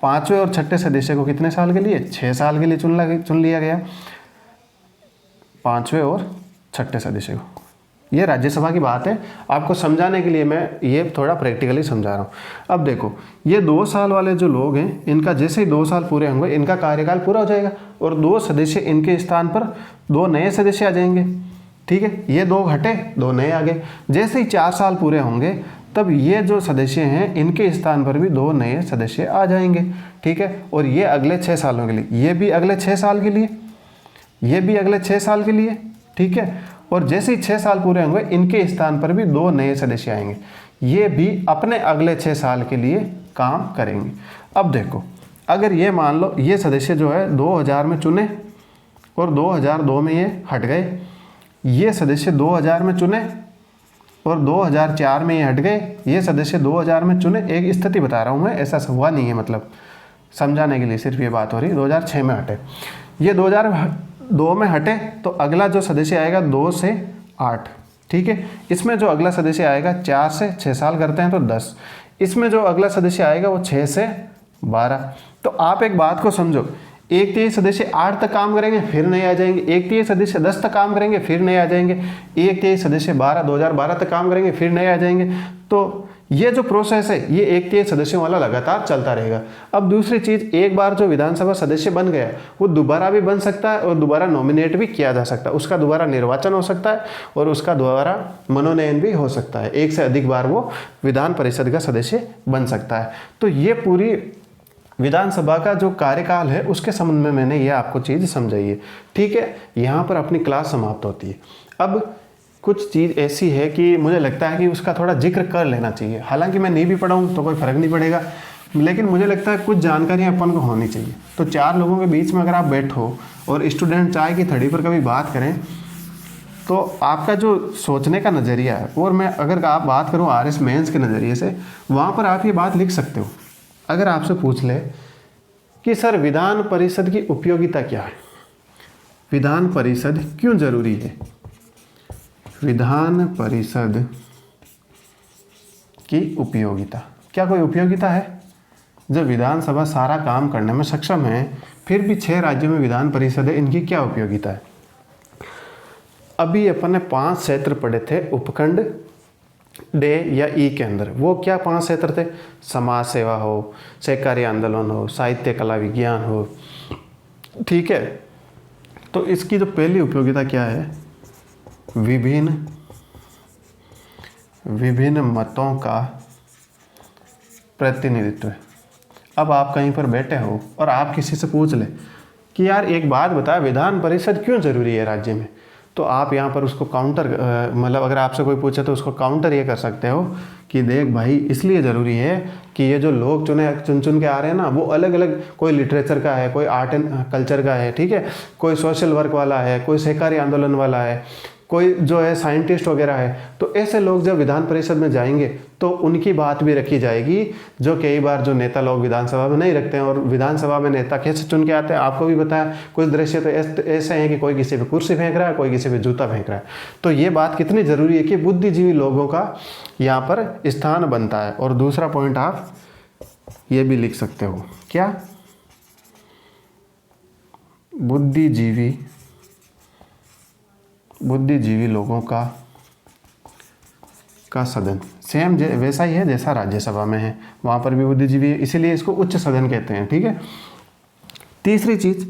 5वें और 6ठे सदस्य को कितने साल के लिए? 6 साल के लिए चुन लिया गया, 5वें और 6ठे सदस्य को। ये राज्यसभा की बात है, आपको समझाने के लिए मैं ये थोड़ा प्रैक्टिकली समझा रहा हूँ। अब देखो ये 2 साल वाले जो लोग हैं, इनका जैसे ही 2 साल पूरे होंगे इनका कार्यकाल पूरा हो जाएगा, और 2 सदस्य इनके स्थान पर 2 नए सदस्य आ जाएंगे। ठीक है। ये 2 हटे, 2 नए आ गए। जैसे ही 4 साल पूरे होंगे तब ये जो सदस्य हैं इनके स्थान पर भी 2 नए सदस्य आ जाएंगे। ठीक है। और ये अगले 6 सालों के लिए, ये भी अगले 6 साल के लिए, ये भी अगले 6 साल के लिए। ठीक है। और जैसे ही 6 साल पूरे होंगे इनके स्थान पर भी 2 नए सदस्य आएंगे, ये भी अपने अगले 6 साल के लिए काम करेंगे। अब देखो अगर ये मान लो ये सदस्य जो है 2000 में चुने और 2002 में ये हट गए, ये सदस्य 2000 में चुने और 2004 में ये हट गए, ये सदस्य 2000 में चुने। एक स्थिति बता रहा हूँ मैं, ऐसा हुआ नहीं है, मतलब समझाने के लिए सिर्फ ये बात हो रही। 2006 में हटे, ये 2002 में हटे, तो अगला जो सदस्य आएगा 2 से 8। ठीक है। इसमें जो अगला सदस्य आएगा 4 से 6 साल करते हैं तो 10। इसमें जो अगला सदस्य आएगा वो 6 से 12। तो आप एक बात को समझो, एक तिहाई सदस्य 8 तक काम करेंगे फिर नए आ जाएंगे, एक तिहाई सदस्य 10 तक काम करेंगे फिर नए आ जाएंगे, एक तिहाई सदस्य 2012 तक काम करेंगे फिर नए आ जाएंगे। तो ये जो प्रोसेस है ये एक तिहाई सदस्यों वाला लगातार चलता रहेगा। अब दूसरी चीज़, एक बार जो विधानसभा सदस्य बन गया वो दोबारा भी बन सकता है और दोबारा नॉमिनेट भी किया जा सकता है, उसका दोबारा निर्वाचन हो सकता है और उसका दोबारा मनोनयन भी हो सकता है। एक से अधिक बार वो विधान परिषद का सदस्य बन सकता है। तो ये पूरी विधानसभा का जो कार्यकाल है उसके संबंध में मैंने ये आपको चीज़ समझाई है। ठीक है। यहाँ पर अपनी क्लास समाप्त होती है। अब कुछ चीज़ ऐसी है कि मुझे लगता है कि उसका थोड़ा जिक्र कर लेना चाहिए, हालांकि मैं नहीं भी पढ़ा हूँ तो कोई फ़र्क नहीं पड़ेगा, लेकिन मुझे लगता है कुछ जानकारियाँ अपन को होनी चाहिए। तो 4 लोगों के बीच में अगर आप बैठो और स्टूडेंट चाय की थड़ी पर कभी बात करें तो आपका जो सोचने का नज़रिया है, और मैं अगर आप बात करूँ RS मेंस के नज़रिए से, वहाँ पर आप ये बात लिख सकते हो। अगर आपसे पूछ ले कि सर विधान परिषद की उपयोगिता क्या है, विधान परिषद क्यों जरूरी है, विधान परिषद की उपयोगिता, क्या कोई उपयोगिता है? जब विधानसभा सारा काम करने में सक्षम है फिर भी 6 राज्यों में विधान परिषद है, इनकी क्या उपयोगिता है? अभी अपन ने 5 क्षेत्र पढ़े थे उपखंड डे या ई के अंदर। वो क्या 5 क्षेत्र थे? समाज सेवा हो, सहकारी आंदोलन हो, साहित्य कला विज्ञान हो। ठीक है। तो इसकी जो पहली उपयोगिता क्या है? विभिन्न मतों का प्रतिनिधित्व। अब आप कहीं पर बैठे हो और आप किसी से पूछ ले कि यार एक बात बता, विधान परिषद क्यों ज़रूरी है राज्य में, तो आप यहाँ पर उसको काउंटर मतलब अगर आपसे कोई पूछे तो उसको काउंटर ये कर सकते हो कि देख भाई इसलिए ज़रूरी है कि ये जो लोग चुन के आ रहे हैं ना, वो अलग अलग, कोई लिटरेचर का है, कोई आर्ट एंड कल्चर का है, ठीक है, कोई सोशल वर्क वाला है, कोई सहकारी आंदोलन वाला है, कोई जो है साइंटिस्ट वगैरह है। तो ऐसे लोग जब विधान परिषद में जाएंगे तो उनकी बात भी रखी जाएगी, जो कई बार जो नेता लोग विधानसभा में नहीं रखते हैं। और विधानसभा में नेता कैसे चुन के आते हैं आपको भी बताया। कुछ दृश्य तो ऐसे हैं कि कोई किसी पे कुर्सी फेंक रहा है, कोई किसी पे जूता फेंक रहा है। तो ये बात कितनी ज़रूरी है कि बुद्धिजीवी लोगों का यहाँ पर स्थान बनता है। और दूसरा पॉइंट आप ये भी लिख सकते हो, क्या? बुद्धिजीवी लोगों का का सदन, सेम वैसा ही है जैसा राज्यसभा में है, वहाँ पर भी बुद्धिजीवी है, इसीलिए इसको उच्च सदन कहते हैं। ठीक है। तीसरी चीज़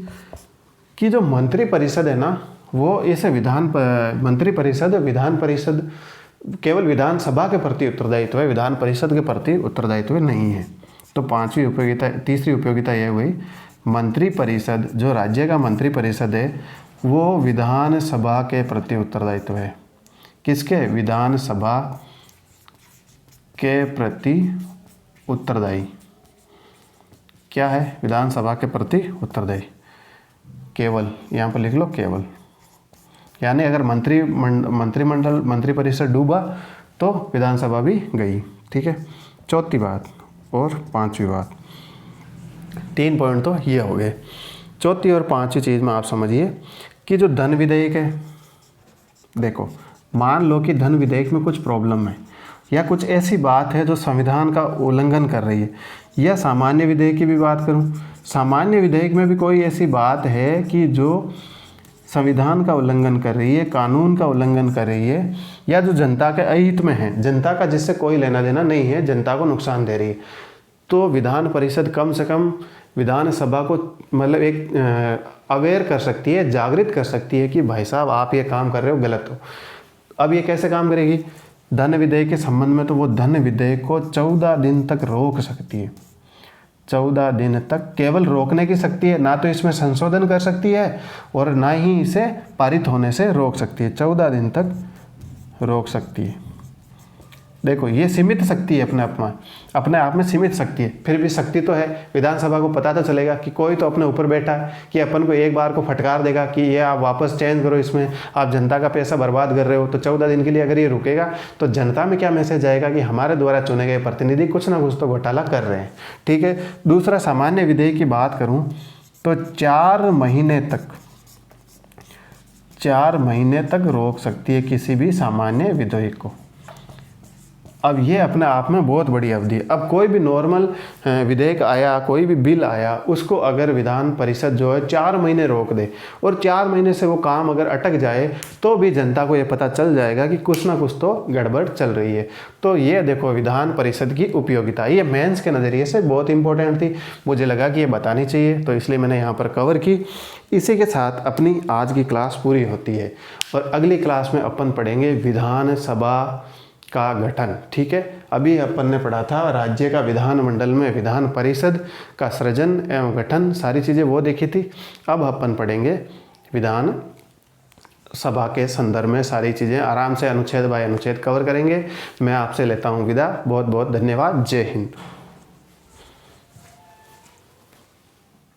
कि जो मंत्री परिषद है ना, वो ऐसे मंत्री परिषद विधान परिषद केवल विधानसभा के प्रति उत्तरदायित्व है, विधान परिषद के प्रति उत्तरदायित्व नहीं है। तो तीसरी उपयोगिता यह हुई, मंत्री परिषद जो राज्य का मंत्री परिषद है वो विधानसभा के प्रति उत्तरदायित्व है। किसके? विधानसभा के प्रति उत्तरदायी। क्या है? विधानसभा के प्रति उत्तरदायी। केवल, यहाँ पर लिख लो केवल, यानी अगर मंत्री परिषद डूबा तो विधानसभा भी गई। ठीक है। चौथी बात और पांचवी बात, 3 पॉइंट तो ये हो गए। चौथी और पांचवी चीज़ में आप समझिए कि जो धन विधेयक है, देखो मान लो कि धन विधेयक में कुछ प्रॉब्लम है या कुछ ऐसी बात है जो संविधान का उल्लंघन कर रही है, या सामान्य विधेयक की भी बात करूं, सामान्य विधेयक में भी कोई ऐसी बात है कि जो संविधान का उल्लंघन कर रही है, कानून का उल्लंघन कर रही है, या जो जनता के अहित में है, जनता का जिससे कोई लेना देना नहीं है, जनता को नुकसान दे रही है, तो विधान परिषद कम से कम विधानसभा को मतलब एक अवेयर कर सकती है, जागृत कर सकती है कि भाई साहब आप ये काम कर रहे हो गलत हो। अब ये कैसे काम करेगी? धन विधेयक के संबंध में तो वो धन विधेयक को 14 दिन तक रोक सकती है। 14 दिन तक केवल रोकने की शक्ति है, ना तो इसमें संशोधन कर सकती है और ना ही इसे पारित होने से रोक सकती है। 14 दिन तक रोक सकती है। देखो ये सीमित शक्ति है, अपने आप में सीमित शक्ति है, फिर भी शक्ति तो है। विधानसभा को पता तो चलेगा कि कोई तो अपने ऊपर बैठा है कि अपन को एक बार को फटकार देगा कि ये आप वापस चेंज करो, इसमें आप जनता का पैसा बर्बाद कर रहे हो। तो 14 दिन के लिए अगर ये रुकेगा तो जनता में क्या मैसेज आएगा कि हमारे द्वारा चुने गए प्रतिनिधि कुछ ना कुछ तो घोटाला कर रहे हैं। ठीक है। दूसरा, सामान्य विधेयक की बात करूँ तो 4 महीने तक रोक सकती है किसी भी सामान्य विधेयक को। अब ये अपने आप में बहुत बड़ी अवधि है। अब कोई भी नॉर्मल विधेयक आया, कोई भी बिल आया, उसको अगर विधान परिषद जो है 4 महीने रोक दे और 4 महीने से वो काम अगर अटक जाए तो भी जनता को ये पता चल जाएगा कि कुछ ना कुछ तो गड़बड़ चल रही है। तो ये देखो विधान परिषद की उपयोगिता, ये मेंस के नज़रिए से बहुत इंपॉर्टेंट थी, मुझे लगा कि ये बतानी चाहिए तो इसलिए मैंने यहाँ पर कवर की। इसी के साथ अपनी आज की क्लास पूरी होती है और अगली क्लास में अपन पढ़ेंगे विधानसभा का गठन। ठीक है। अभी अपन ने पढ़ा था राज्य का विधानमंडल में विधान परिषद का सृजन एवं गठन, सारी चीज़ें वो देखी थी। अब अपन पढ़ेंगे विधान सभा के संदर्भ में सारी चीज़ें, आराम से अनुच्छेद बाय अनुच्छेद कवर करेंगे। मैं आपसे लेता हूँ विदा। बहुत बहुत धन्यवाद। जय हिंद।